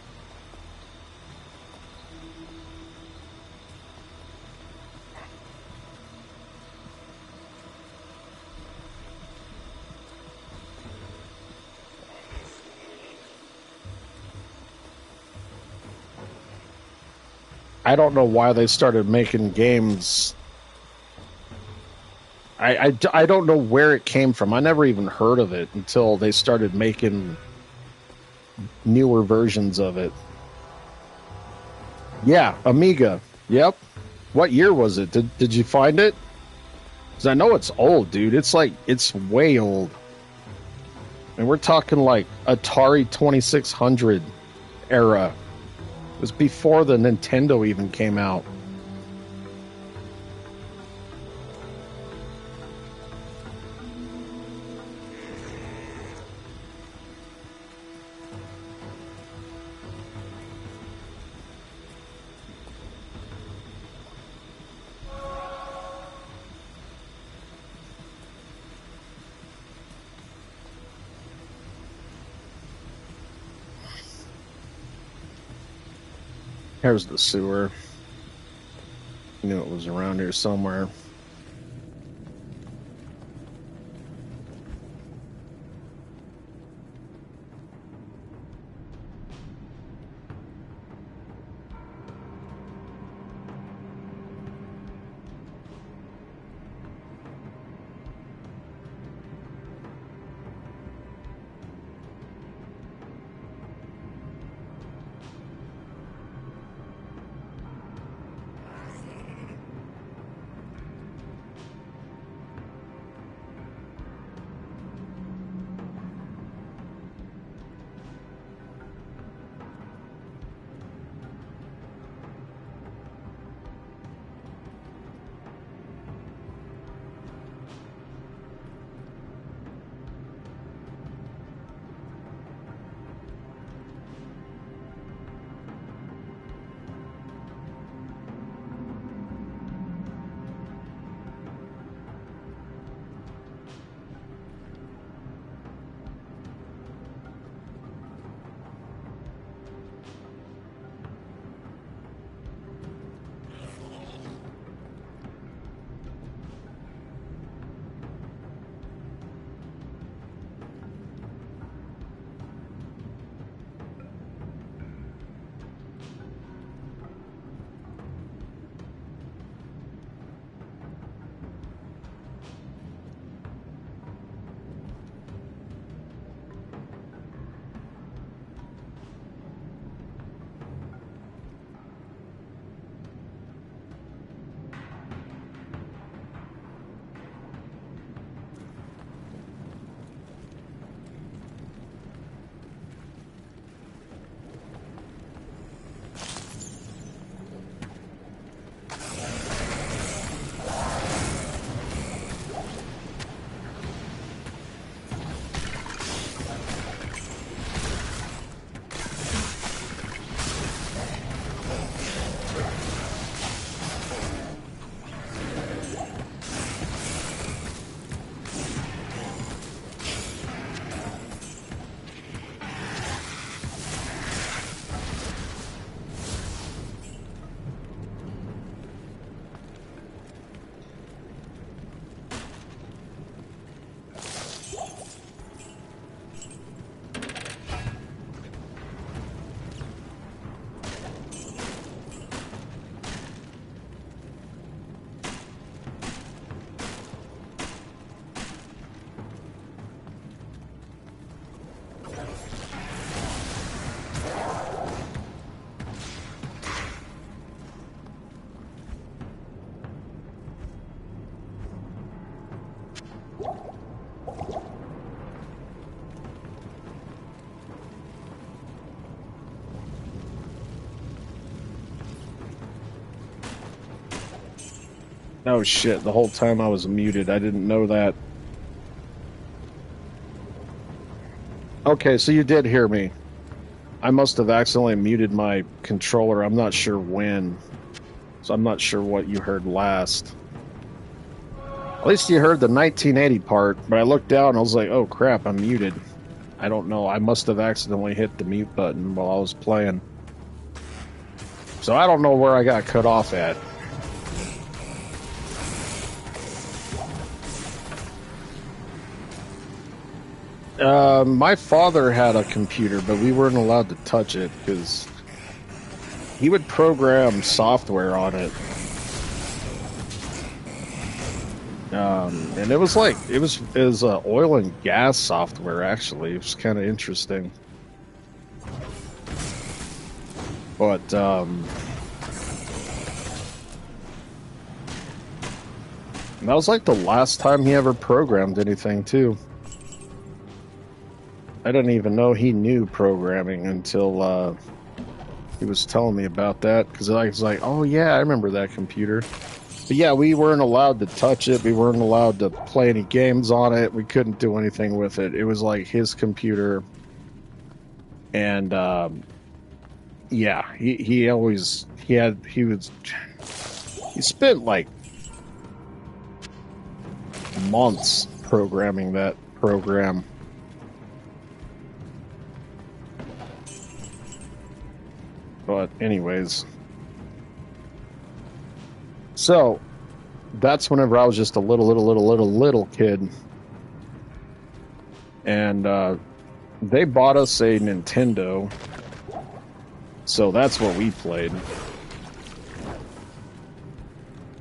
I don't know why they started making games. I don't know where it came from. I never even heard of it until they started making newer versions of it. Yeah, Amiga. Yep. What year was it? Did you find it? Because I know it's old, dude. It's way old. And we're talking like Atari 2600 era. It was before the Nintendo even came out. Here's the sewer. Knew it was around here somewhere. Oh shit, the whole time I was muted. I didn't know that. Okay, so you did hear me. I must have accidentally muted my controller. I'm not sure when. So I'm not sure what you heard last. At least you heard the 1980 part, but I looked down and I was like, oh crap, I'm muted. I don't know. I must have accidentally hit the mute button while I was playing. So I don't know where I got cut off at. My father had a computer, but we weren't allowed to touch it because he would program software on it. And it was like, it was oil and gas software, actually. It was kind of interesting. But, that was like the last time he ever programmed anything, too. I didn't even know he knew programming until he was telling me about that, because I was like, oh yeah, I remember that computer. But yeah, we weren't allowed to touch it. We weren't allowed to play any games on it. We couldn't do anything with it. It was like his computer. And yeah, he spent like months programming that program. But anyways, So that's whenever I was just a little kid. And they bought us a Nintendo. So that's what we played.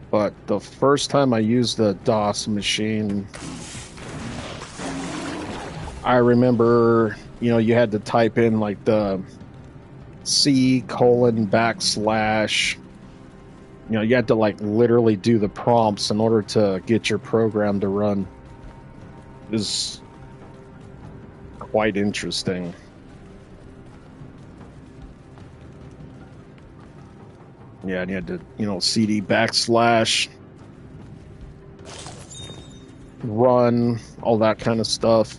But the first time I used the DOS machine, I remember, you had to type in like the C:\\/ you had to like literally do the prompts in order to get your program to run. It was quite interesting. Yeah, and you had to, CD / run, all that kind of stuff.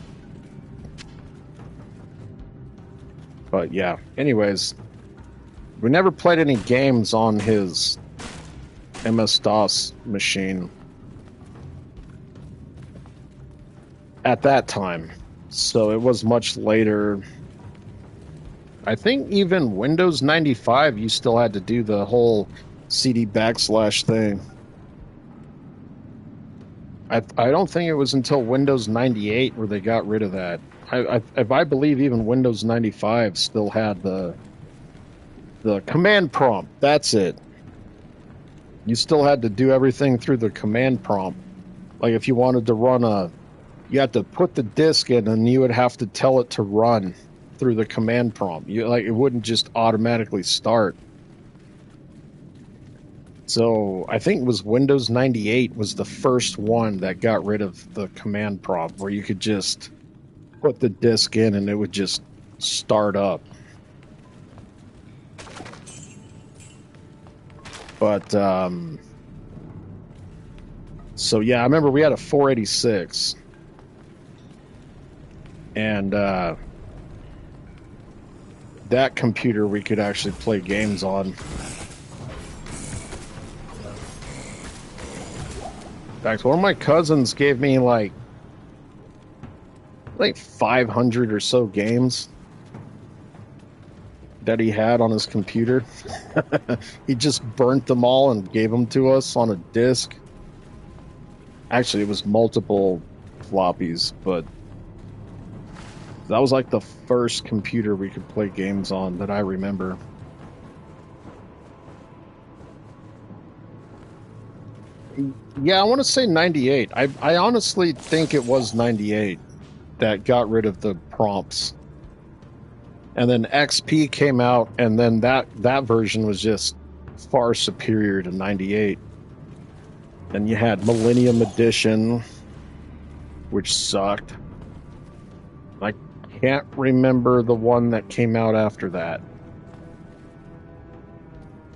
But yeah, anyways, we never played any games on his MS-DOS machine at that time. So it was much later. I think even Windows 95, you still had to do the whole CD / thing. I don't think it was until Windows 98 where they got rid of that. I believe even Windows 95 still had the command prompt. That's it. You still had to do everything through the command prompt. Like if you wanted to run you had to put the disk in and you would have to tell it to run through the command prompt. It wouldn't just automatically start. So I think it was Windows 98 was the first one that got rid of the command prompt, where you could just put the disk in and it would just start up. But so yeah, I remember we had a 486, and that computer we could actually play games on. In fact, one of my cousins gave me like 500 or so games that he had on his computer. He just burnt them all and gave them to us on a disc. Actually, it was multiple floppies, but that was like the first computer we could play games on that I remember. Yeah, I want to say 98. I honestly think it was 98 that got rid of the prompts. And then XP came out, and then that version was just far superior to 98. And you had Millennium Edition, which sucked. I can't remember the one that came out after that.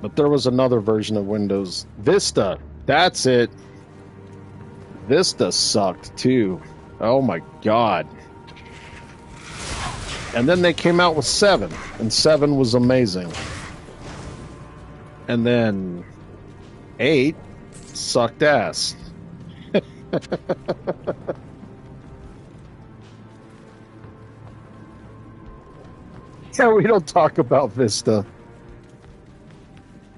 But there was another version of Windows. Vista. That's it. Vista sucked too. Oh my god. And then they came out with 7, and 7 was amazing. And then 8 sucked ass. Yeah, we don't talk about Vista.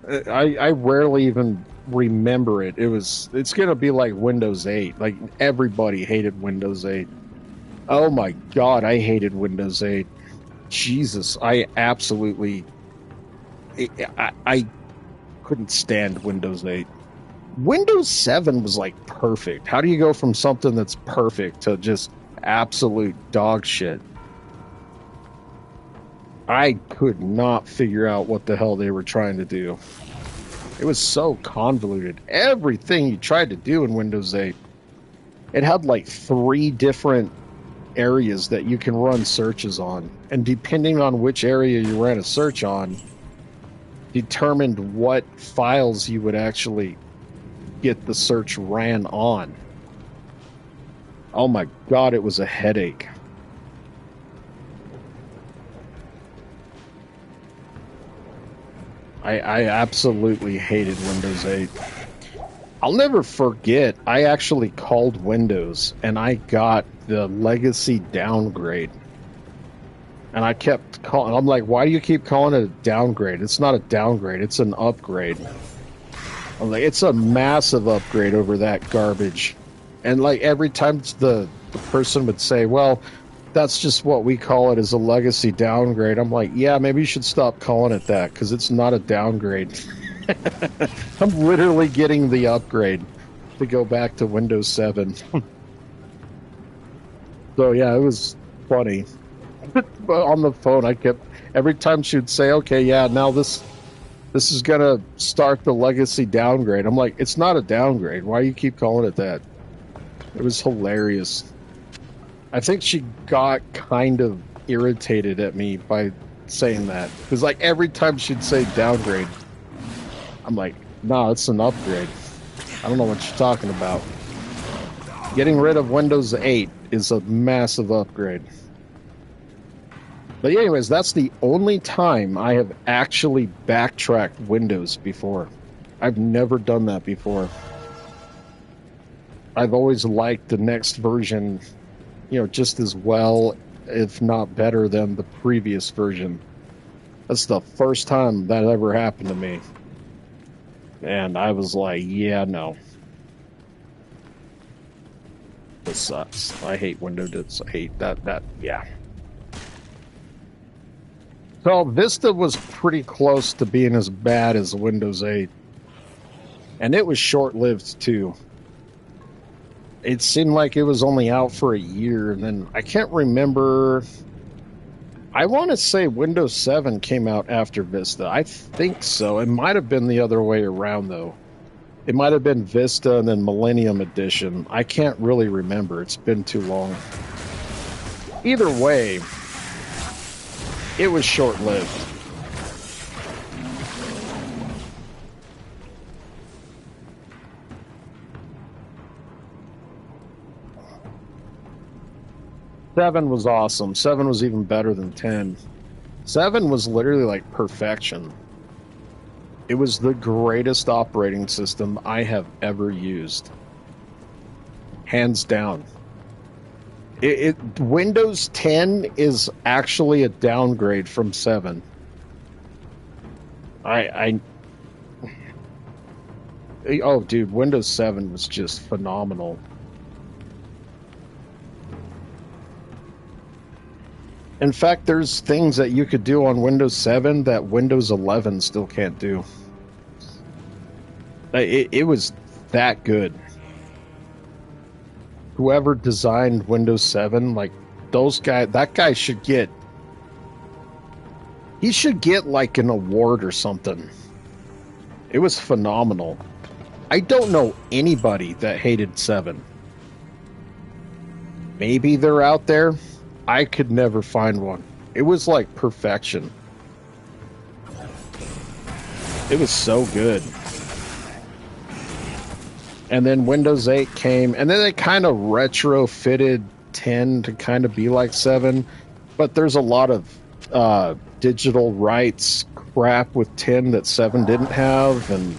I rarely even remember it. It's gonna be like Windows 8. Like everybody hated Windows 8. Oh my god, I hated Windows 8. Jesus, I couldn't stand Windows 8. Windows 7 was like perfect. How do you go from something that's perfect to just absolute dog shit? I could not figure out what the hell they were trying to do. It was so convoluted. Everything you tried to do in Windows 8, it had like 3 different areas that you can run searches on. And depending on which area you ran a search on, determined what files you would actually get the search ran on. Oh my god, it was a headache. I absolutely hated Windows 8. I'll never forget, I actually called Windows and I got the legacy downgrade. And I kept calling, I'm like, why do you keep calling it a downgrade? It's not a downgrade, it's an upgrade. I'm like, it's a massive upgrade over that garbage. And like every time the person would say, well, that's just what we call it as a legacy downgrade. I'm like, yeah, maybe you should stop calling it that because it's not a downgrade. I'm literally getting the upgrade to go back to Windows 7. So yeah, it was funny. But on the phone, I kept, every time she would say, okay, yeah, now this is going to start the legacy downgrade. I'm like, it's not a downgrade. Why do you keep calling it that? It was hilarious. I think she got kind of irritated at me by saying that. Because like every time she'd say downgrade, I'm like, no, it's an upgrade. I don't know what you're talking about. Getting rid of Windows 8 is a massive upgrade. But anyways, that's the only time I have actually backtracked Windows before. I've never done that before. I've always liked the next version, just as well, if not better than the previous version. That's the first time that ever happened to me. And I was like, yeah, no. This sucks. I hate Windows. I hate that, yeah. So Vista was pretty close to being as bad as Windows 8. And it was short-lived, too. It seemed like it was only out for a year, and then I can't remember. I want to say Windows 7 came out after Vista. I think so. It might have been the other way around, though. It might have been Vista and then Millennium Edition. I can't really remember. It's been too long. Either way, it was short-lived. Seven was awesome. 7 was even better than 10. 7 was literally like perfection. It was the greatest operating system I have ever used. Hands down. Windows 10 is actually a downgrade from 7. Oh, dude, Windows 7 was just phenomenal. In fact, there's things that you could do on Windows 7 that Windows 11 still can't do. It was that good. Whoever designed Windows 7, like that guy should get... He should get like an award or something. It was phenomenal. I don't know anybody that hated 7. Maybe they're out there. I could never find one. It was like perfection. It was so good. And then Windows 8 came, and then they kind of retrofitted 10 to kind of be like 7. But there's a lot of digital rights crap with 10 that 7 didn't have. And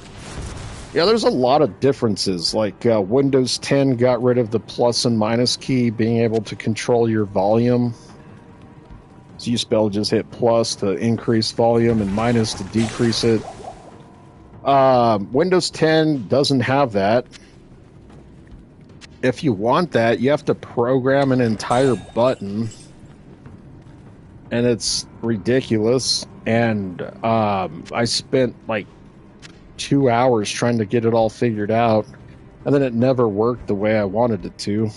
yeah, there's a lot of differences. Like Windows 10 got rid of the plus and minus key, being able to control your volume. So you used to be able to just hit plus to increase volume and minus to decrease it. Windows 10 doesn't have that. If you want that, you have to program an entire button. And it's ridiculous. And I spent like 2 hours trying to get it all figured out, and then it never worked the way I wanted it to.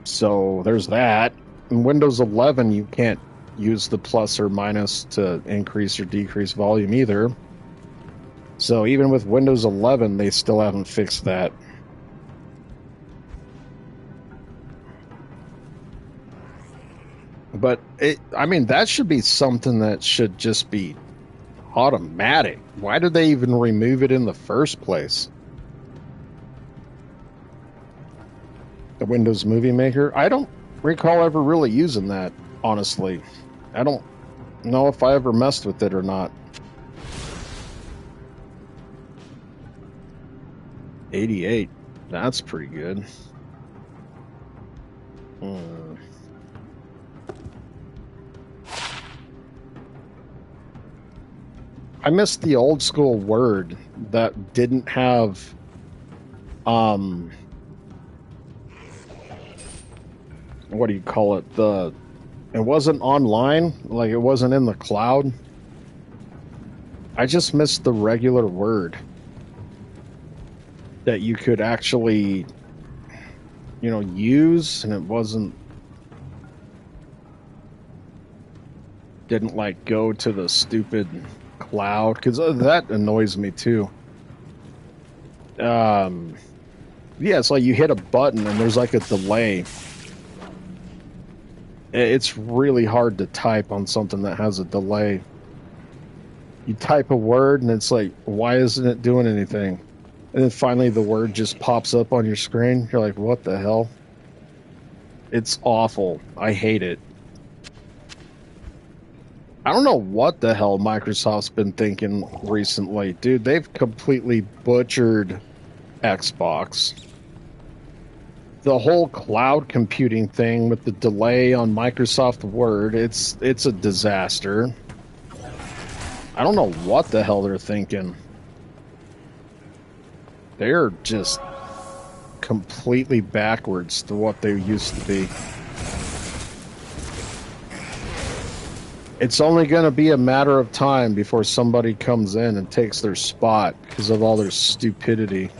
So there's that. In Windows 11, you can't use the plus or minus to increase or decrease volume either. So even with Windows 11, they still haven't fixed that. But that should be something that should just be automatic. Why did they even remove it in the first place? The Windows Movie Maker? I don't recall ever really using that, honestly. I don't know if I ever messed with it or not. 88. That's pretty good. I missed the old school Word that didn't have what do you call it? It wasn't online, like it wasn't in the cloud. I just missed the regular Word that you could actually, use, and it didn't like go to the stupid cloud, because that annoys me too. Yeah, it's like you hit a button and there's like a delay. It's really hard to type on something that has a delay. You type a word and it's like, why isn't it doing anything? And then finally the word just pops up on your screen. You're like, what the hell? It's awful. I hate it. I don't know what the hell Microsoft's been thinking recently. Dude, they've completely butchered Xbox. The whole cloud computing thing with the delay on Microsoft Word, it's a disaster. I don't know what the hell they're thinking. They're just completely backwards to what they used to be. It's only going to be a matter of time before somebody comes in and takes their spot because of all their stupidity.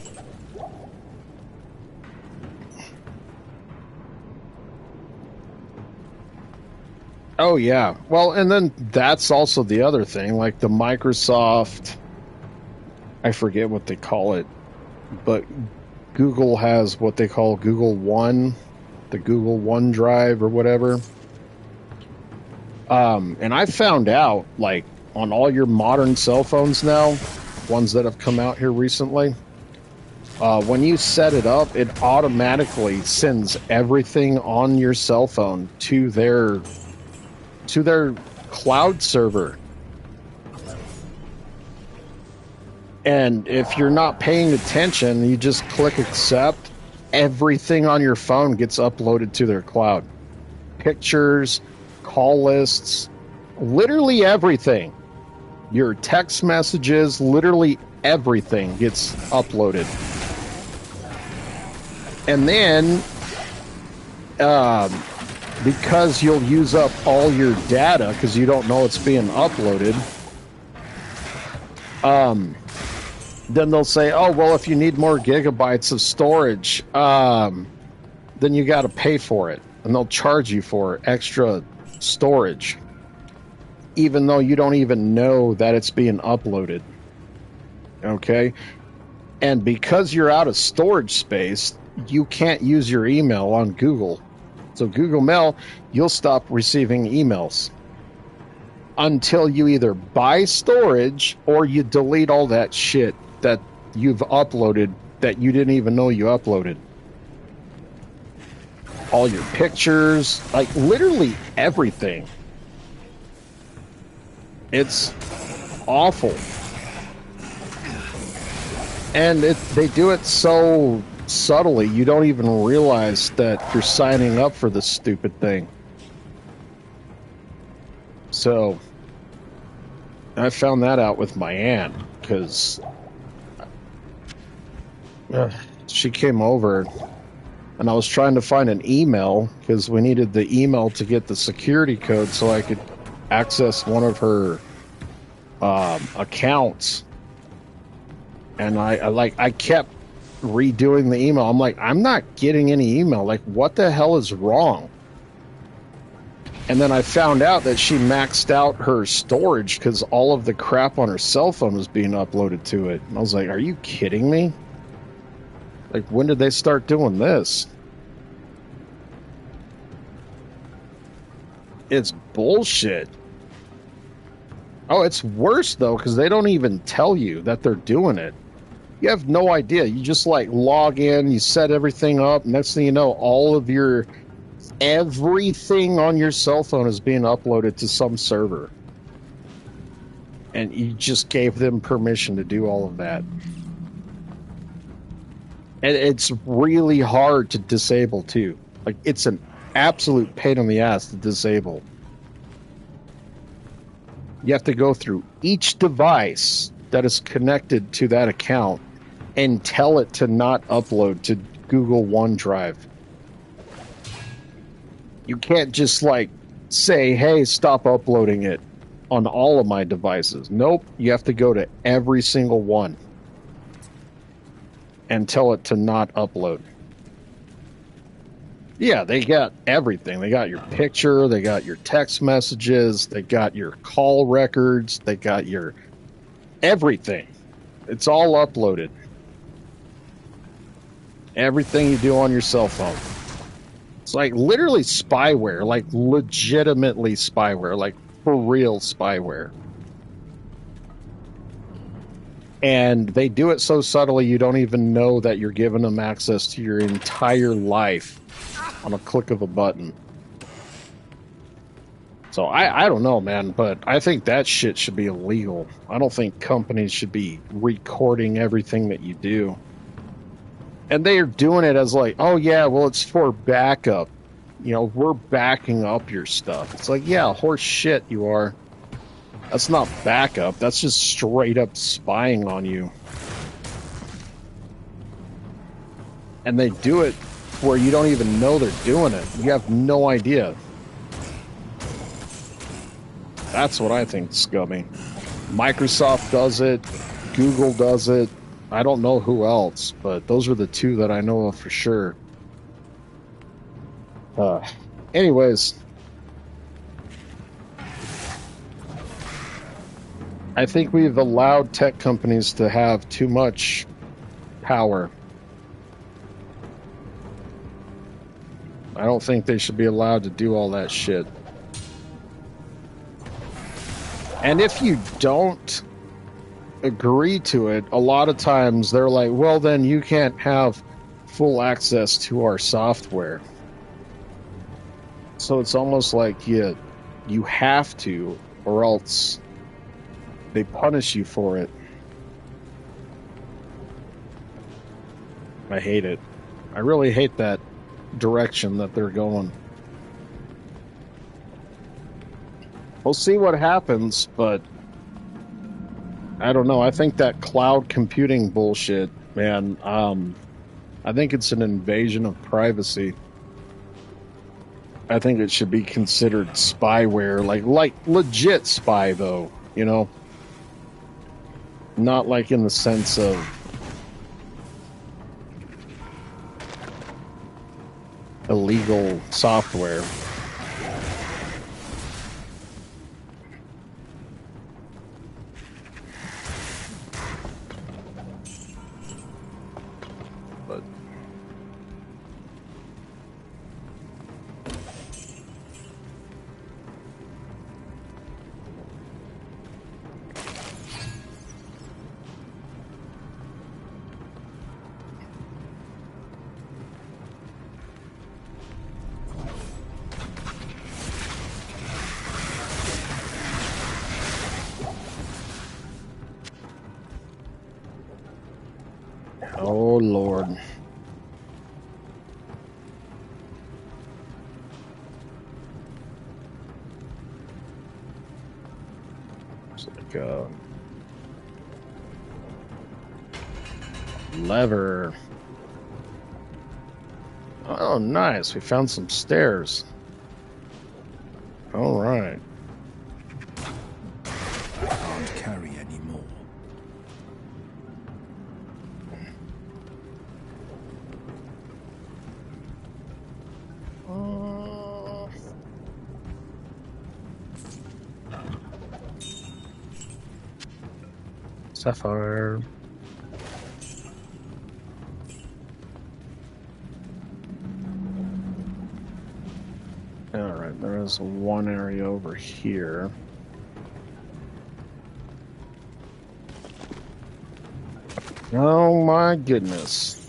Oh, yeah. Well, and then that's also the other thing. Like the Microsoft, I forget what they call it, but Google has what they call Google One, the Google OneDrive or whatever. And I found out, like, on all your modern cell phones now, ones that have come out here recently, when you set it up, it automatically sends everything on your cell phone to their cloud server. And if you're not paying attention, you just click accept, everything on your phone gets uploaded to their cloud. Pictures, call lists, literally everything. Your text messages, literally everything gets uploaded. And then, because you'll use up all your data because you don't know it's being uploaded, then they'll say, oh, well, if you need more gigabytes of storage, then you got to pay for it. And they'll charge you for extra storage, even though you don't even know that it's being uploaded. Okay? And because you're out of storage space, you can't use your email on Google. So Google Mail, you'll stop receiving emails until you either buy storage or you delete all that shit that you've uploaded that you didn't even know you uploaded. All your pictures, like literally everything. It's awful. And they do it so subtly, you don't even realize that you're signing up for this stupid thing. So, I found that out with my aunt, because she came over, and I was trying to find an email, because we needed the email to get the security code so I could access one of her accounts. And I kept redoing the email. I'm like, I'm not getting any email. Like, what the hell is wrong? And then I found out that she maxed out her storage because all of the crap on her cell phone was being uploaded to it. And I was like, are you kidding me? Like, when did they start doing this? It's bullshit. Oh, it's worse, though, because they don't even tell you that they're doing it. You have no idea. You just, like, log in, you set everything up. Next thing you know, all of everything on your cell phone is being uploaded to some server. And you just gave them permission to do all of that. And it's really hard to disable, too. Like, it's an absolute pain in the ass to disable. You have to go through each device that is connected to that account and tell it to not upload to Google OneDrive. You can't just like say, hey, stop uploading it on all of my devices. Nope, you have to go to every single one and tell it to not upload. Yeah, they got everything. They got your picture, they got your text messages, they got your call records, they got your everything. It's all uploaded. Everything you do on your cell phone. It's like literally spyware, like legitimately spyware, like for real spyware. And they do it so subtly you don't even know that you're giving them access to your entire life on a click of a button. So I don't know, man, but I think that shit should be illegal. I don't think companies should be recording everything that you do. And they are doing it as like, oh yeah, well, it's for backup. You know, we're backing up your stuff. It's like, yeah, horse shit you are. That's not backup. That's just straight up spying on you. And they do it where you don't even know they're doing it. You have no idea. That's what I think scummy. Microsoft does it. Google does it. I don't know who else, but those are the two that I know of for sure. Anyways, I think we've allowed tech companies to have too much power. I don't think they should be allowed to do all that shit. And if you don't agree to it, a lot of times they're like, well, then you can't have full access to our software. So it's almost like you have to, or else they punish you for it. I hate it. I really hate that direction that they're going. We'll see what happens, but I don't know. I think that cloud computing bullshit, man, I think it's an invasion of privacy. I think it should be considered spyware, like legit spy, though, you know? Not like in the sense of illegal software. But oh, Lord. It's like a lever. Oh, nice. We found some stairs. All right. I can't carry any more. Sapphire. Alright, there is one area over here. Oh my goodness.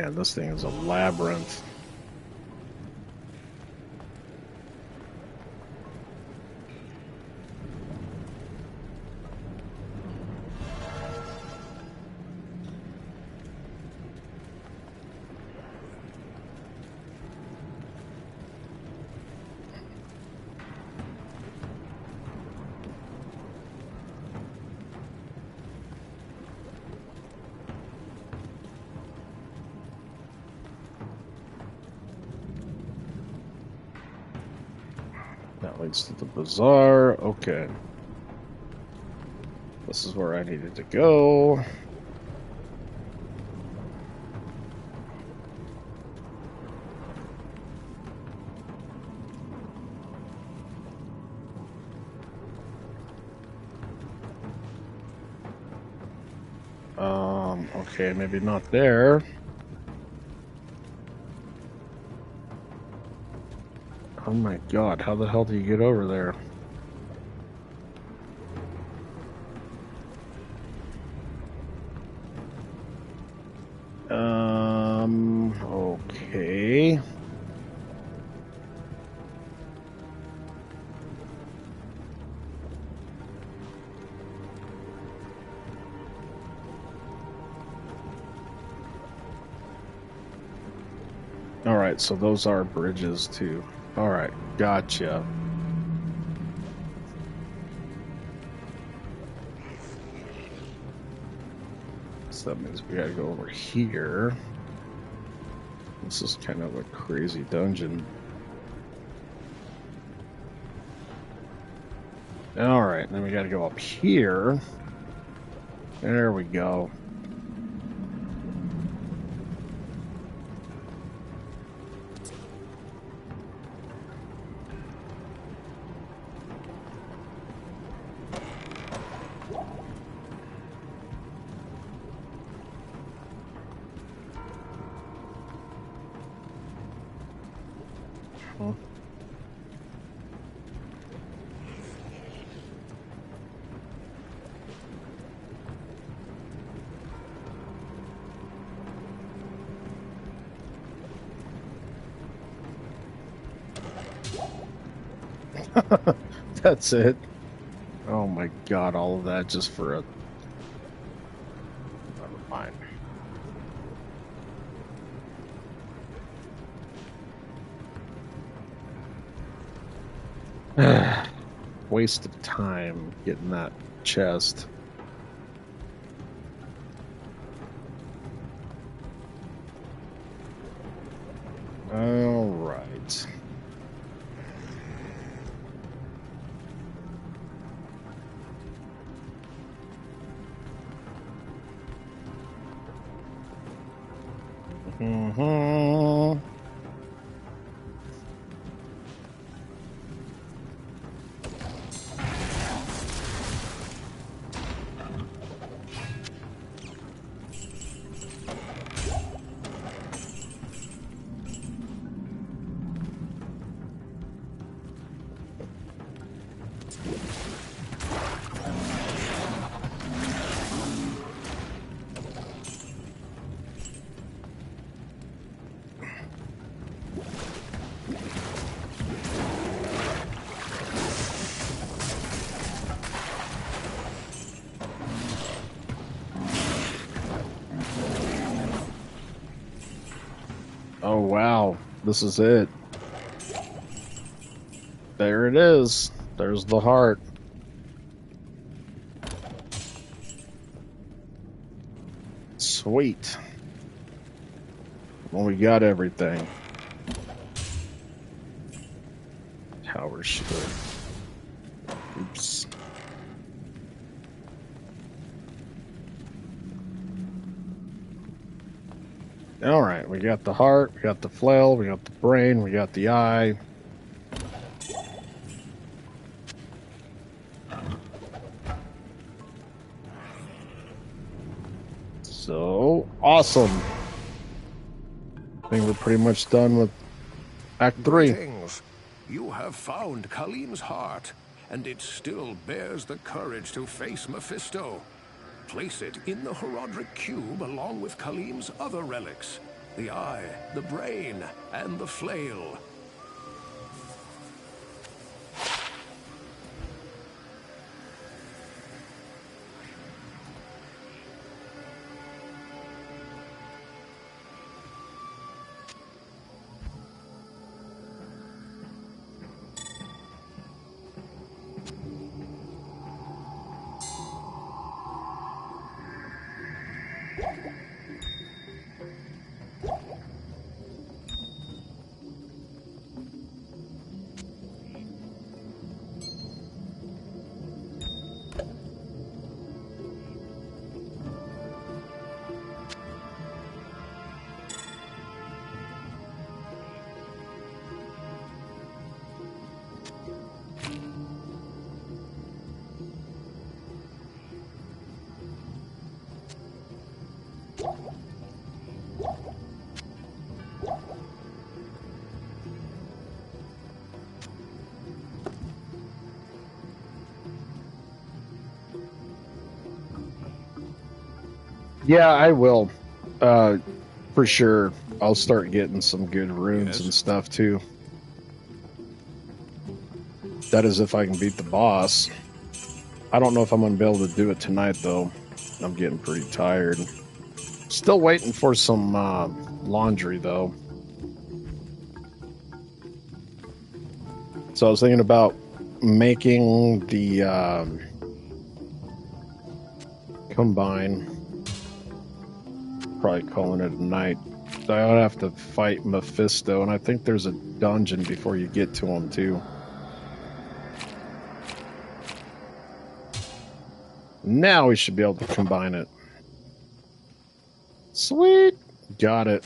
Man, this thing is a labyrinth. That leads to the bazaar. Okay. This is where I needed to go. Okay, maybe not there. Oh my god, how the hell do you get over there? Okay. Alright, so those are bridges too. Alright, gotcha. So that means we gotta go over here. This is kind of a crazy dungeon. Alright, then we gotta go up here. There we go. That's it. Oh my god, all of that just for a... Never mind. Waste of time getting that chest. All right. Mm-hmm. Oh wow, this is it. There it is. There's the heart. Sweet. Well, we got everything. Tower shield. Oops. Alright, we got the heart, we got the flail, we got the brain, we got the eye. So, awesome. I think we're pretty much done with Act 3. Greetings. You have found Khalim's heart, and it still bears the courage to face Mephisto. Place it in the Horodric cube along with Khalim's other relics. the eye, the brain, and the flail. Yeah, I will. For sure. I'll start getting some good runes and stuff too. That is if I can beat the boss. I don't know if I'm going to be able to do it tonight though. I'm getting pretty tired. Still waiting for some laundry though. So I was thinking about making the combine. Probably calling it a night. I would have to fight Mephisto, and I think there's a dungeon before you get to him too. Now we should be able to combine it. Sweet! Got it.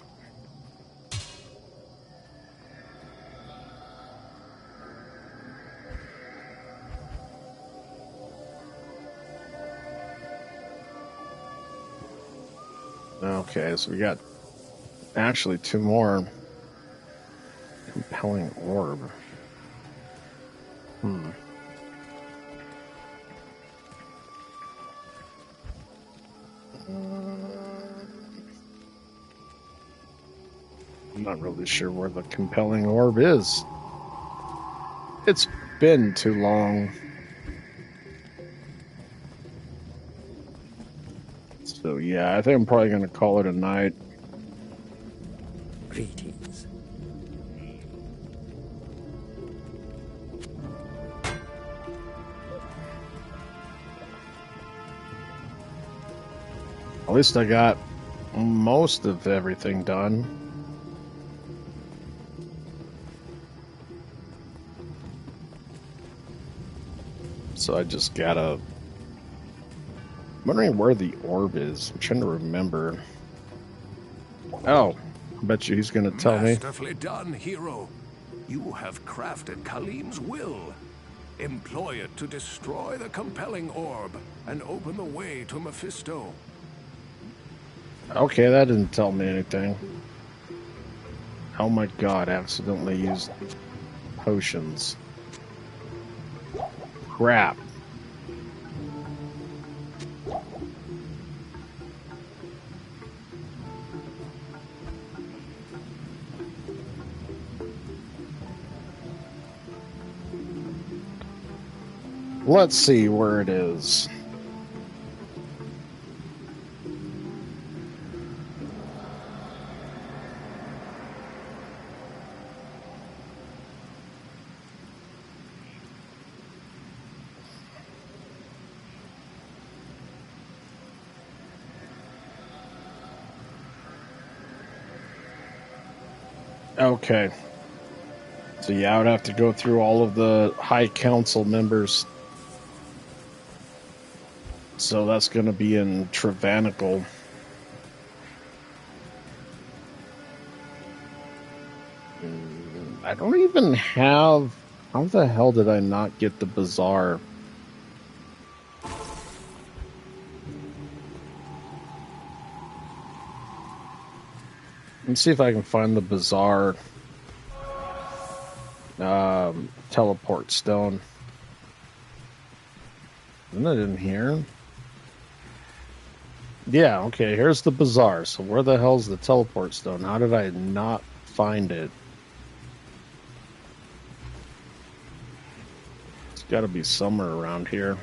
Okay, so we got actually 2 more. Compelling orb. I'm not really sure where the compelling orb is. It's been too long. So yeah, I think I'm probably going to call it a night. Greetings. At least I got most of everything done. So I just gotta... I'm wondering where the orb is. I'm trying to remember. Oh, I bet you he's gonna tell me. Masterfully done, hero. You have crafted Khalim's will. Employ it to destroy the compelling orb and open the way to Mephisto. Okay, that didn't tell me anything. Oh my god, I accidentally used potions. Crap. Let's see where it is. Okay. So yeah, I would have to go through all of the High Council members. So that's going to be in Travanical. I don't even have... How the hell did I not get the Bazaar? Let's see if I can find the Bazaar teleport stone. Isn't it in here? Yeah, okay, here's the bazaar. So where the hell's the teleport stone? How did I not find it? It's got to be somewhere around here.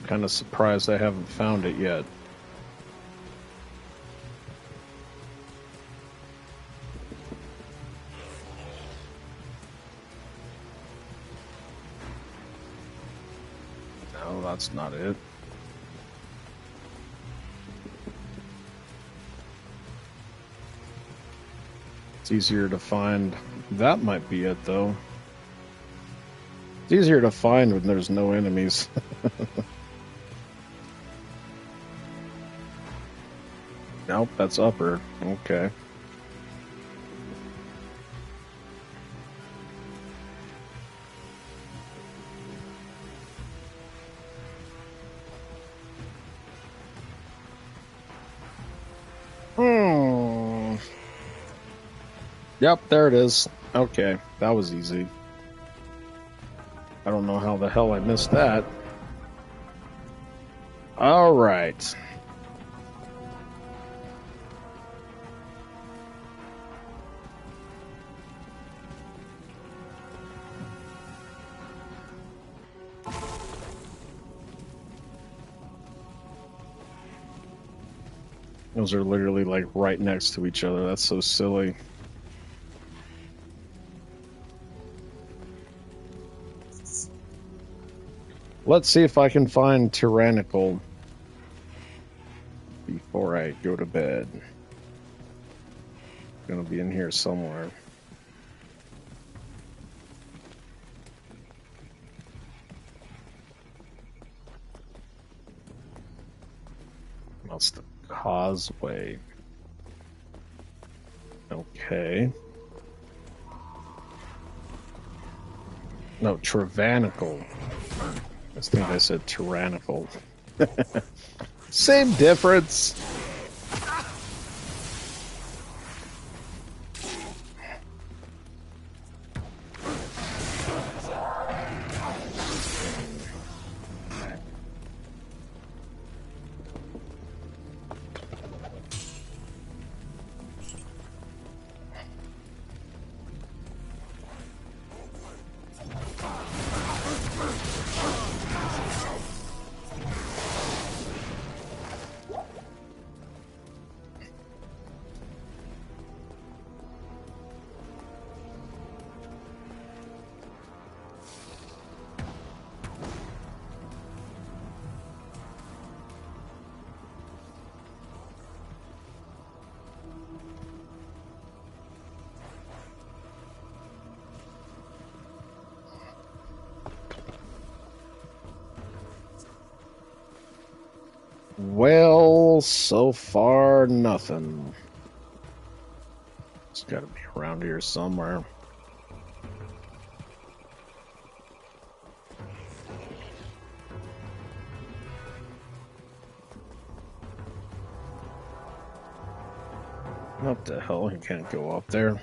Kind of surprised I haven't found it yet. No, that's not it. It's easier to find. That might be it, though. It's easier to find when there's no enemies. Nope, that's upper. Okay. Yep, there it is. Okay, that was easy. I don't know how the hell I missed that. All right. Those are literally like right next to each other. That's so silly. Let's see if I can find Tyrannical before I go to bed. It's gonna be in here somewhere. That's the causeway. Okay. No, Tyrannical. I think I said tyrannical. Same difference. Well, so far, nothing. It's gotta be around here somewhere. What the hell? You can't go up there. How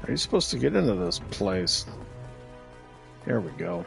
are you supposed to get into this place? Here we go.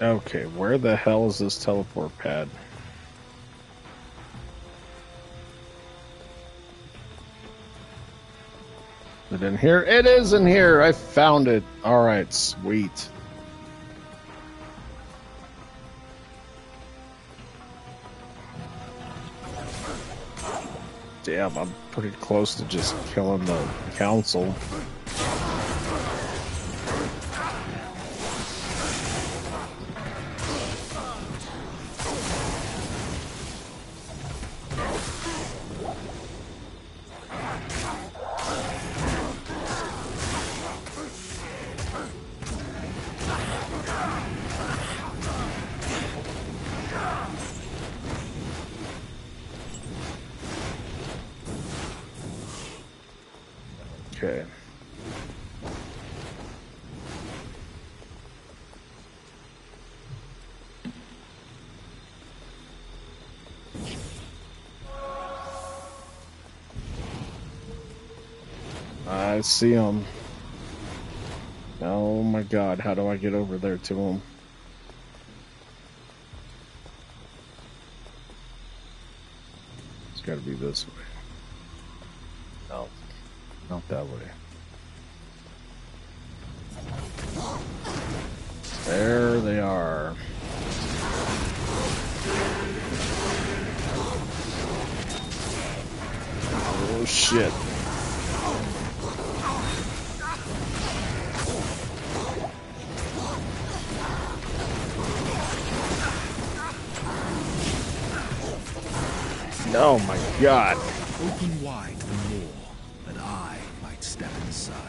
Okay, where the hell is this teleport pad? Is it in here? It is in here! I found it! Alright, sweet. Damn, I'm pretty close to just killing the council. Okay. I see him. Oh my god, how do I get over there to him? It's gotta be this way. No, not that way. There they are. Oh shit. Oh my god. Open wide the more, that I might step inside.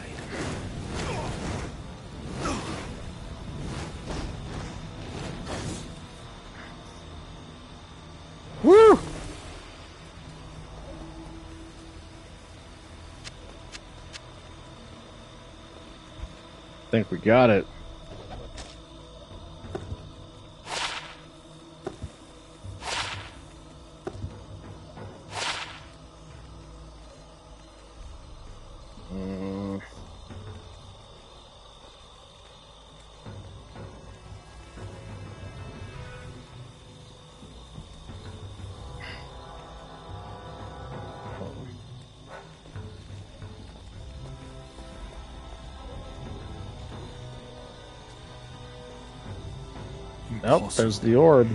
Woo! Think we got it. Nope, there's the orb.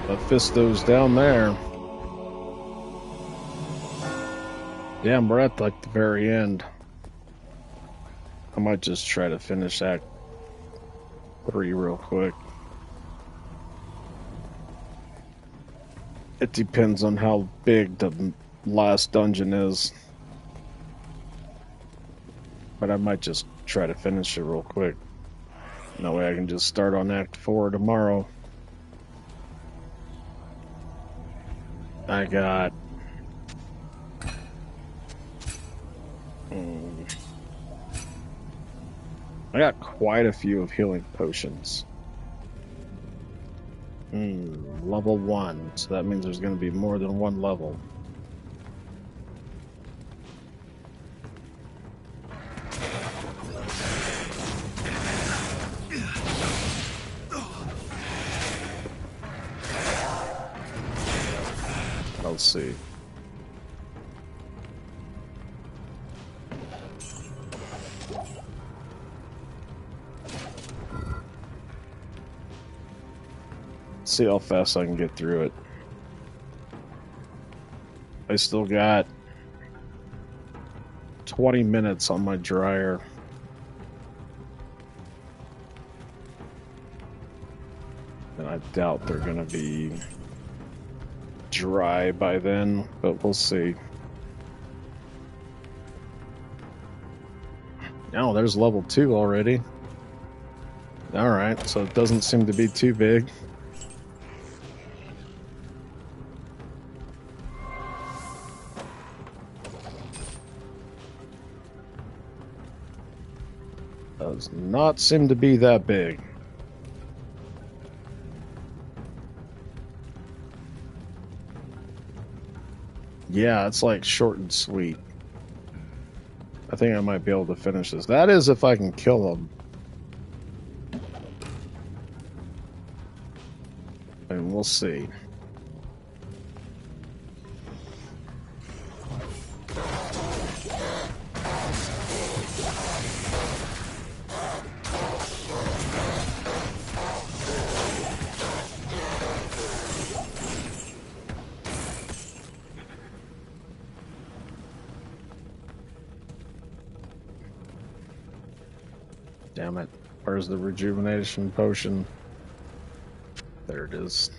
Mephisto's down there. Damn, we're at like the very end. I might just try to finish Act 3 real quick. It depends on how big the last dungeon is. But I might just try to finish it real quick. That way I can just start on Act 4 tomorrow. I got... I got quite a few of healing potions. Level 1, so that means there's going to be more than one level. Let's see. See how fast I can get through it. I still got 20 minutes on my dryer. And I doubt they're going to be dry by then, but we'll see. Oh, there's level 2 already. Alright, so it doesn't seem to be too big. Does not seem to be that big. Yeah, it's like short and sweet. I think I might be able to finish this. That is if I can kill them. And we'll see. Damn it. Where's the rejuvenation potion? There it is.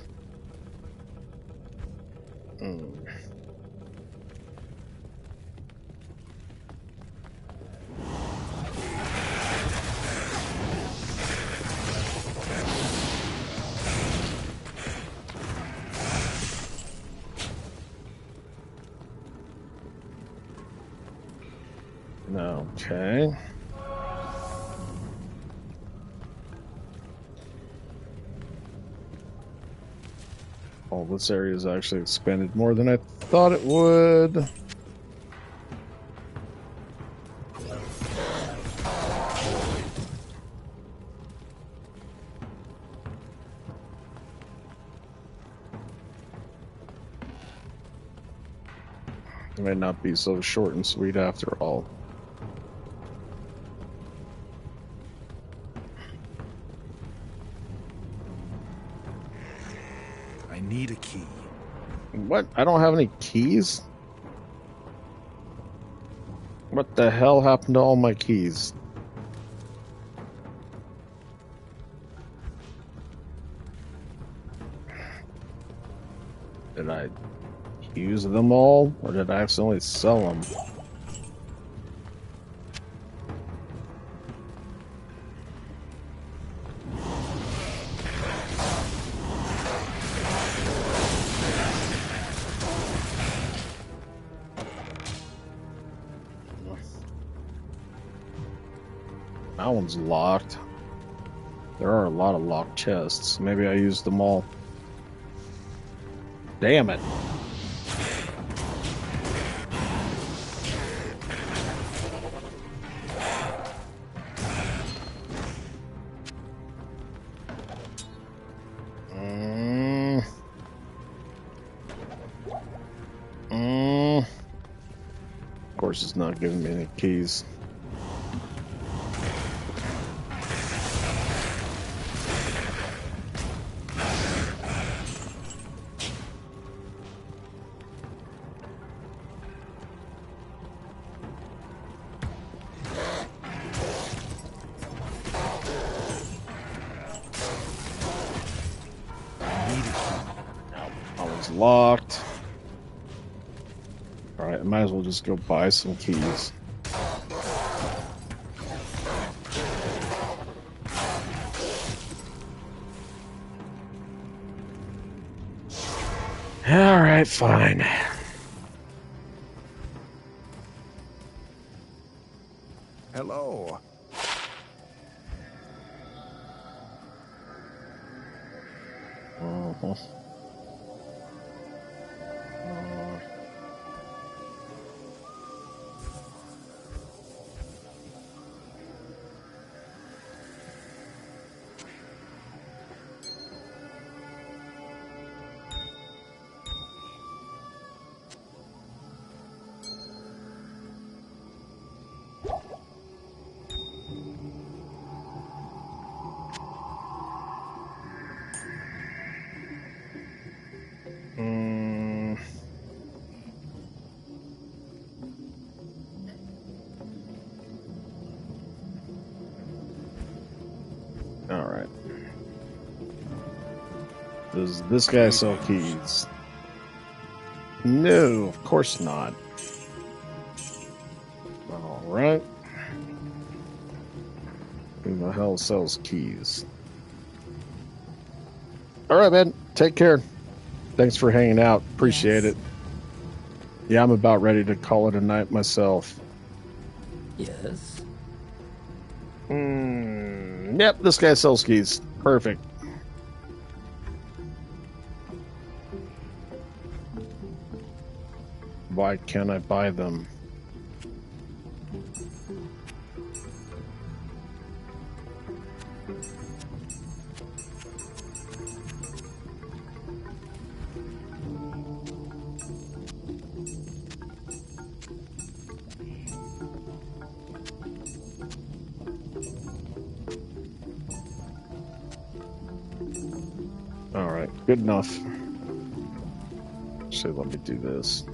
Okay. Oh, this area is actually expanded more than I thought it would. It may not be so short and sweet after all. I need a key. What? I don't have any keys? What the hell happened to all my keys? Did I use them all, or did I accidentally sell them? That one's locked. There are a lot of locked chests. Maybe I used them all. Damn it. Of course, it's not giving me any keys. Locked. Alright, I might as well just go buy some keys. Alright, fine. Hello. Does this guy sell keys? No, of course not. All right. Who the hell sells keys? All right, man. Take care. Thanks for hanging out. Appreciate Yes. it. Yeah, I'm about ready to call it a night myself. Yes. Yep, this guy sells keys. Perfect. Why can't I buy them? All right, good enough. So let me do this.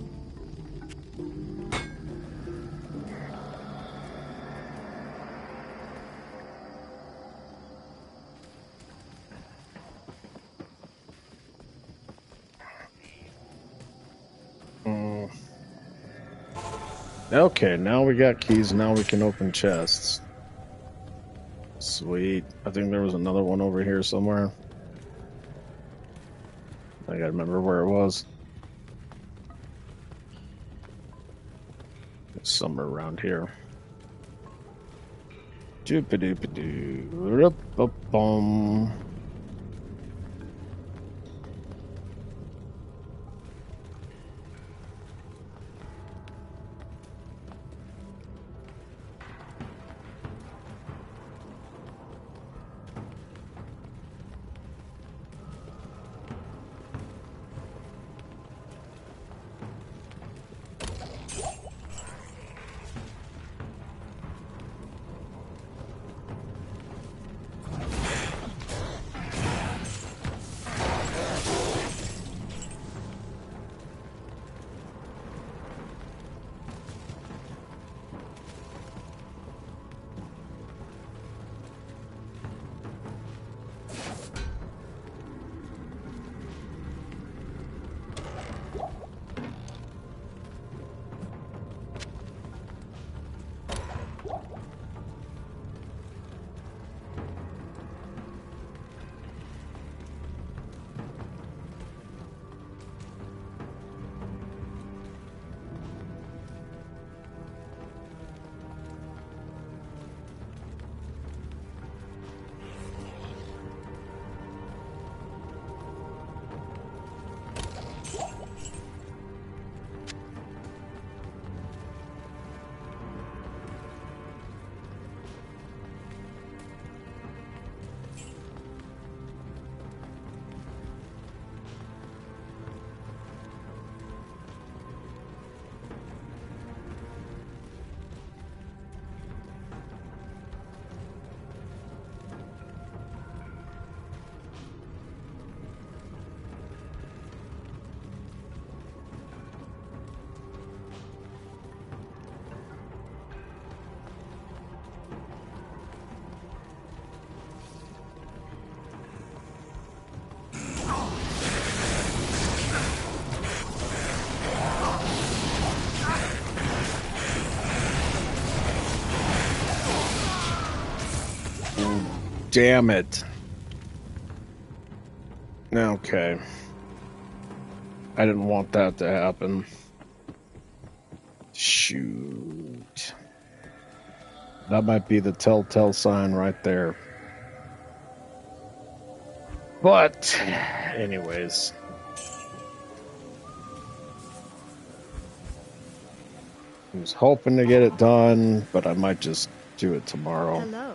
Okay, now we got keys. Now we can open chests. Sweet. I think there was another one over here somewhere. I gotta remember where it was. It's somewhere around here. Doop-a-doop-a-doo. Damn it. Okay. I didn't want that to happen. Shoot. That might be the telltale sign right there. But, anyways. I was hoping to get it done, but I might just do it tomorrow. Hello.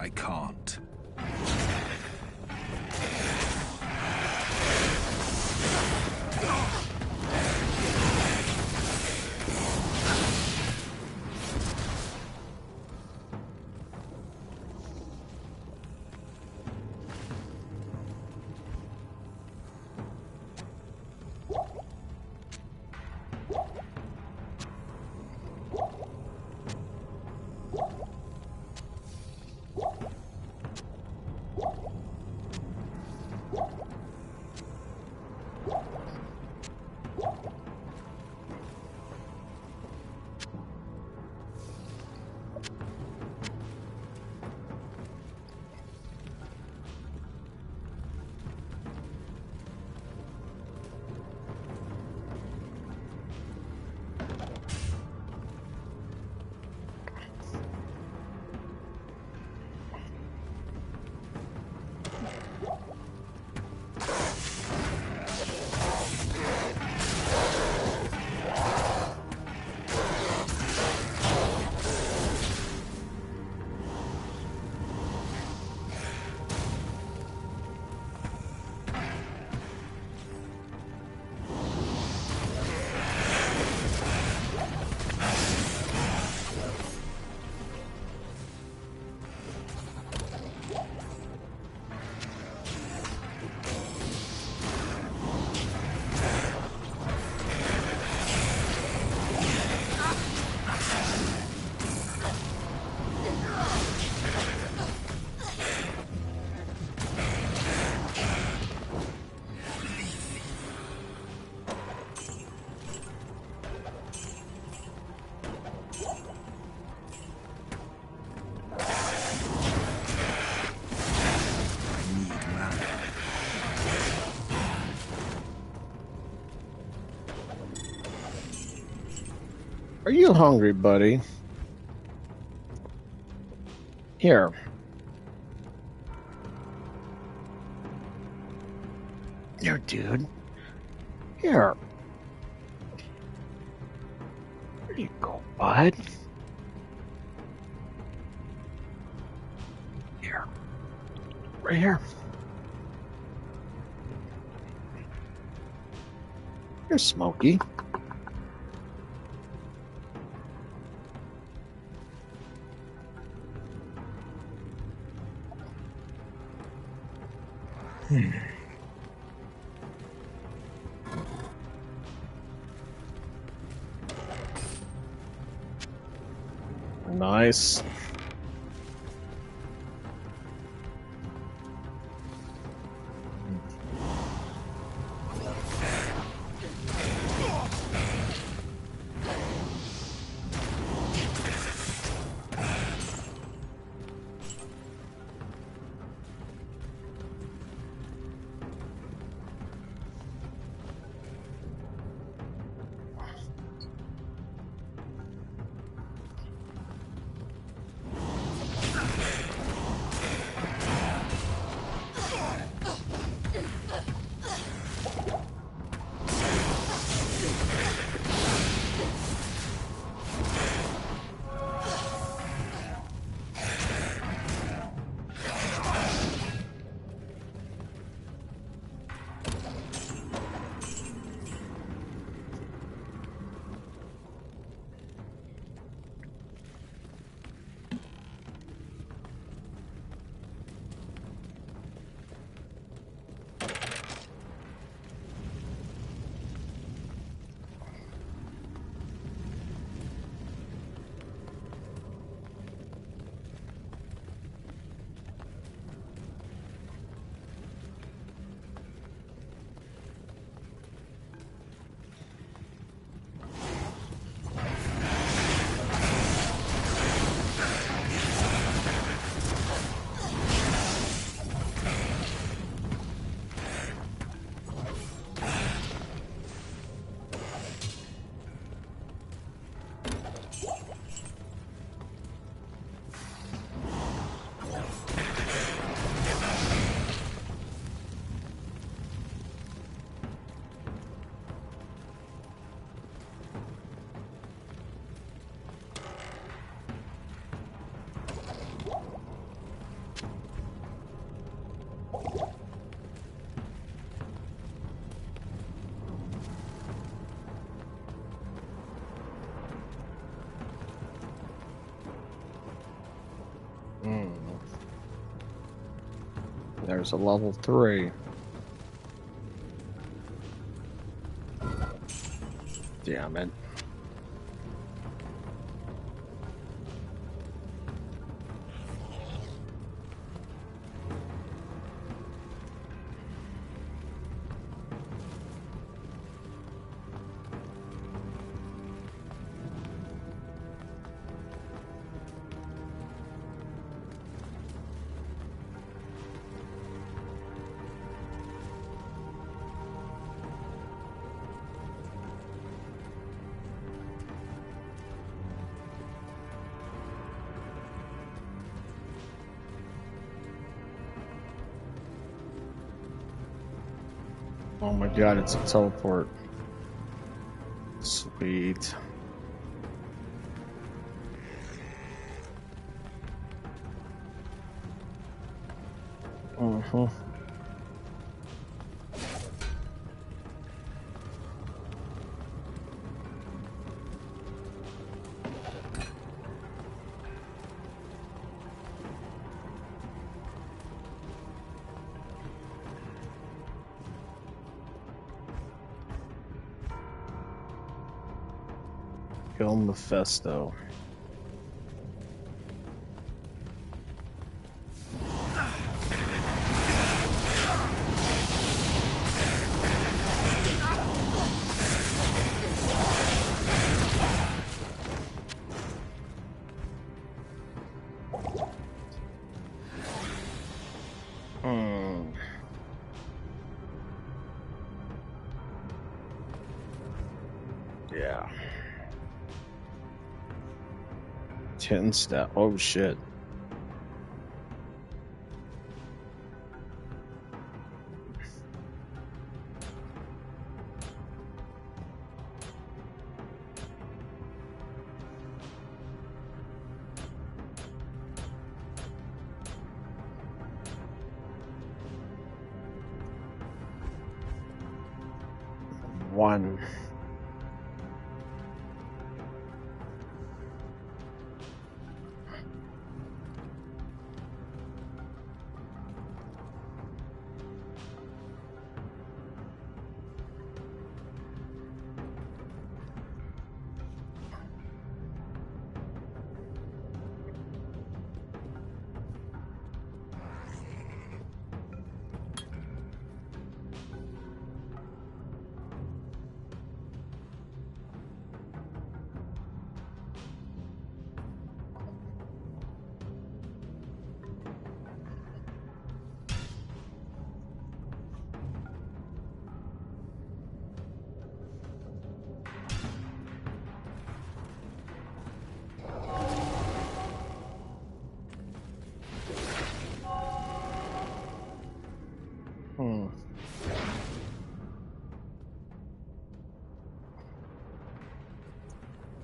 I can't. Are you hungry, buddy? Here. Here, dude. Here. There you go, bud. Here. Right here. Here's Smokey. Nice. There's a level 3. Damn it. Oh my god, it's a teleport. Sweet. Uh-huh. Kill Mephisto. Yeah. 10 step. Oh shit. One.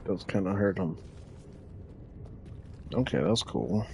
Those kind of hurt him. Okay, that's cool.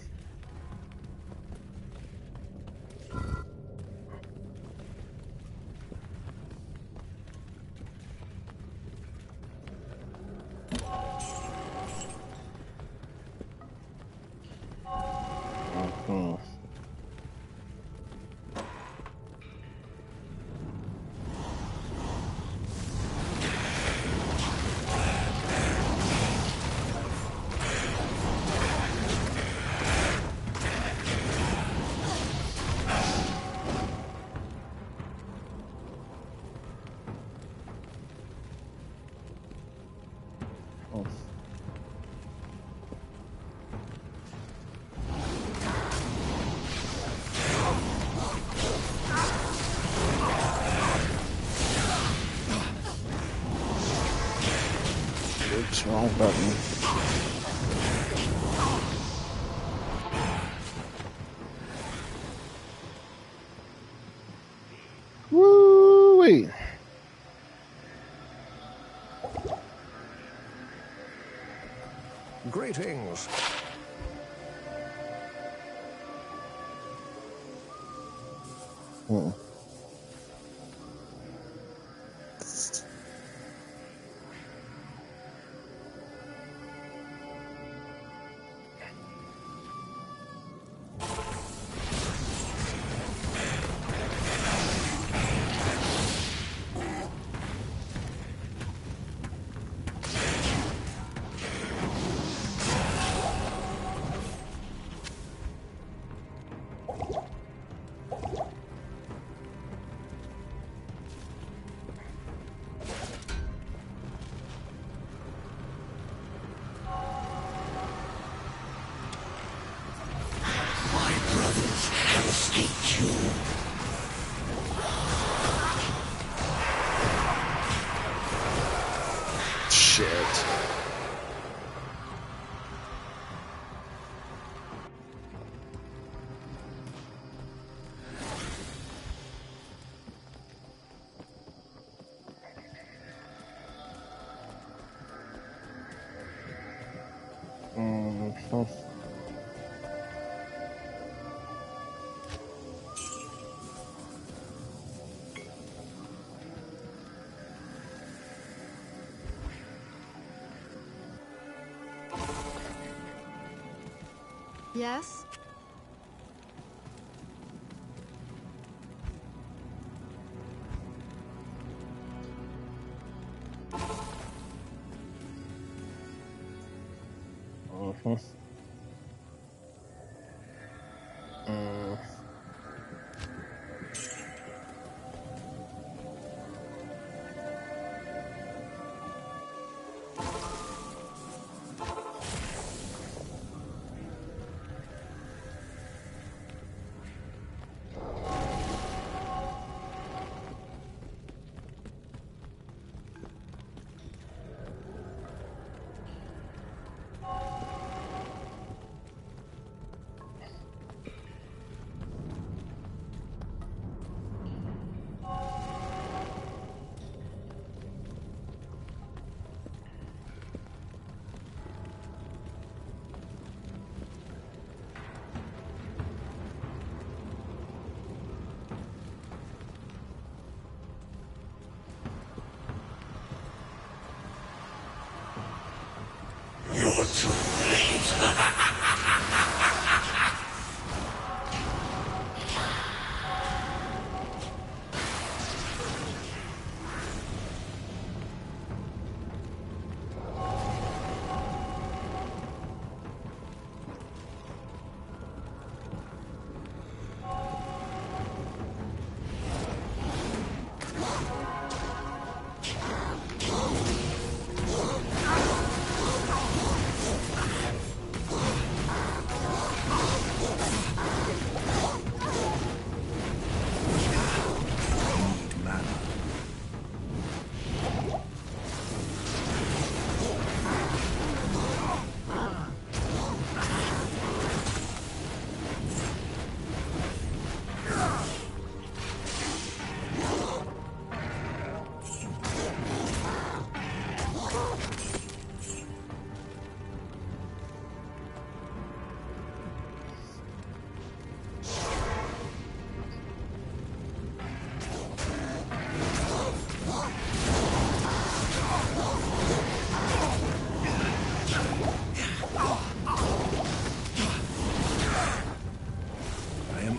Oops, wrong button. Woo-wee. Greetings. shit. Yes?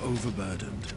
Overburdened.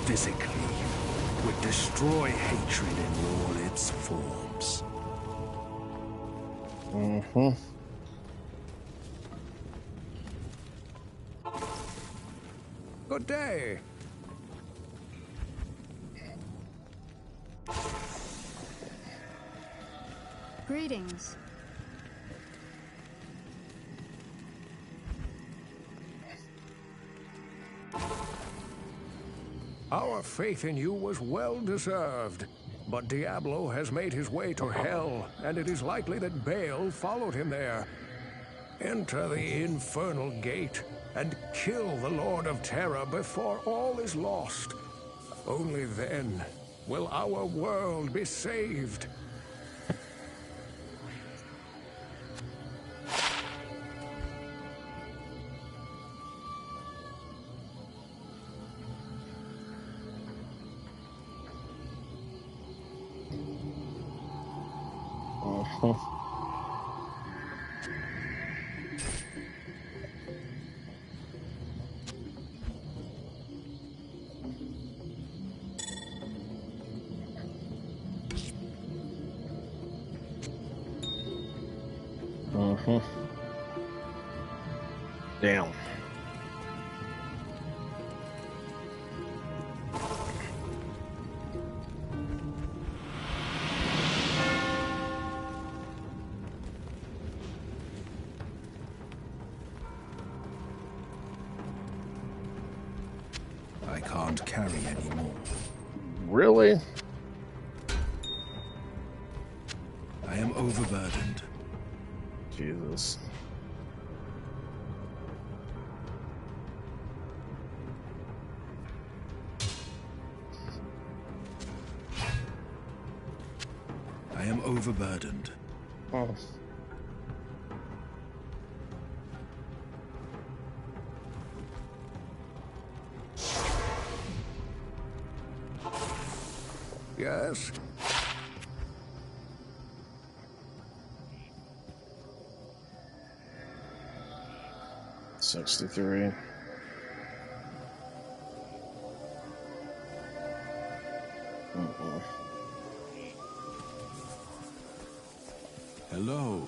Physically would destroy hatred in all its forms. Good day. Greetings. Our faith in you was well deserved. But Diablo has made his way to hell, and it is likely that Baal followed him there. Enter the infernal gate and kill the Lord of Terror before all is lost. Only then will our world be saved. Damn. I can't carry anymore. Really? I am overburdened. Jesus. I am overburdened. Oh. Yes? 63. Hello.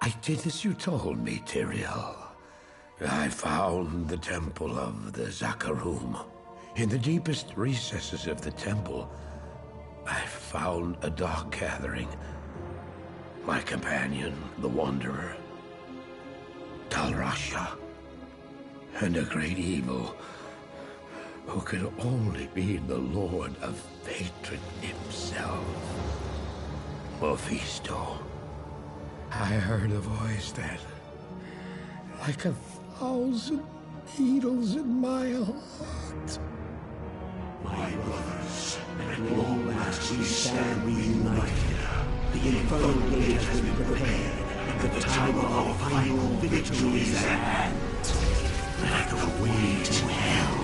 I did as you told me, Tyrael. I found the temple of the Zakarum. In the deepest recesses of the temple, I found a dark gathering. My companion, the Wanderer, Talrasha, and a great evil who could only be the Lord of Hatred himself, Mephisto. I heard a voice that, like 1,000 needles in my heart. My brothers and all last we stand reunited. The infernal gate has been prepared, and the time of our final victory is at hand. Let the way to hell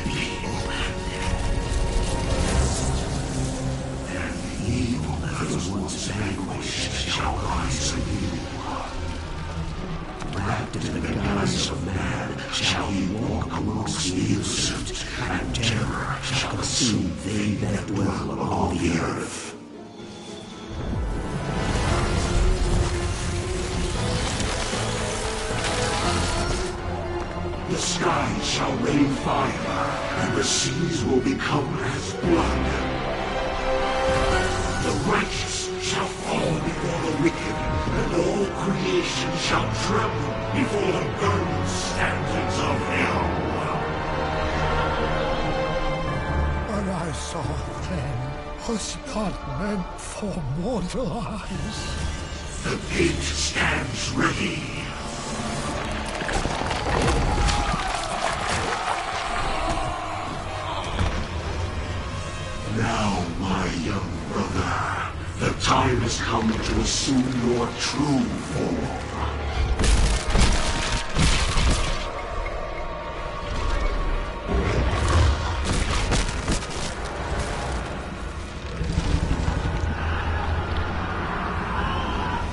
be opened. And the evil that was once vanquished shall rise anew. Wrapped in the guise of man, shall he walk amongst the innocent, and terror shall consume they that dwell upon the earth. The skies shall rain fire, and the seas will become as blood. The righteous shall fall before the wicked, and all creation shall tremble before the burning standards of hell. What I saw then was not meant for mortal eyes. The gate stands ready. Now, my young brother, the time has come to assume your true form.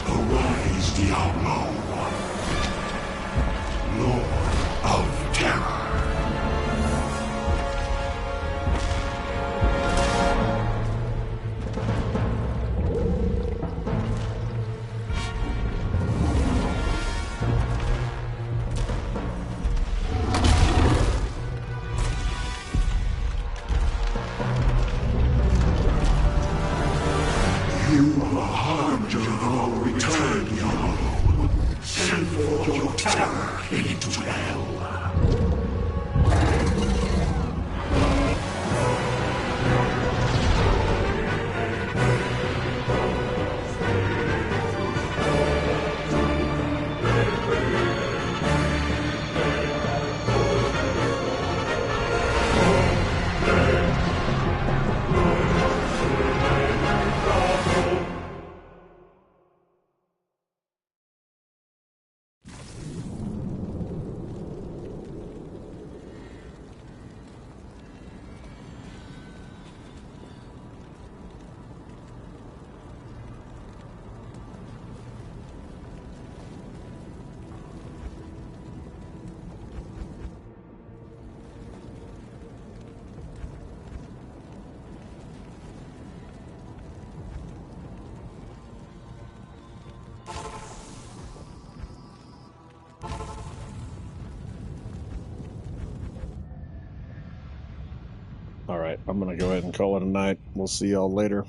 Arise, Diablo, Lord of Terror. You are a harbinger of our return, Diablo. Send forth your terror into hell. All right, I'm going to go ahead and call it a night. We'll see y'all later.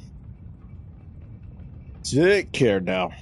Take care now.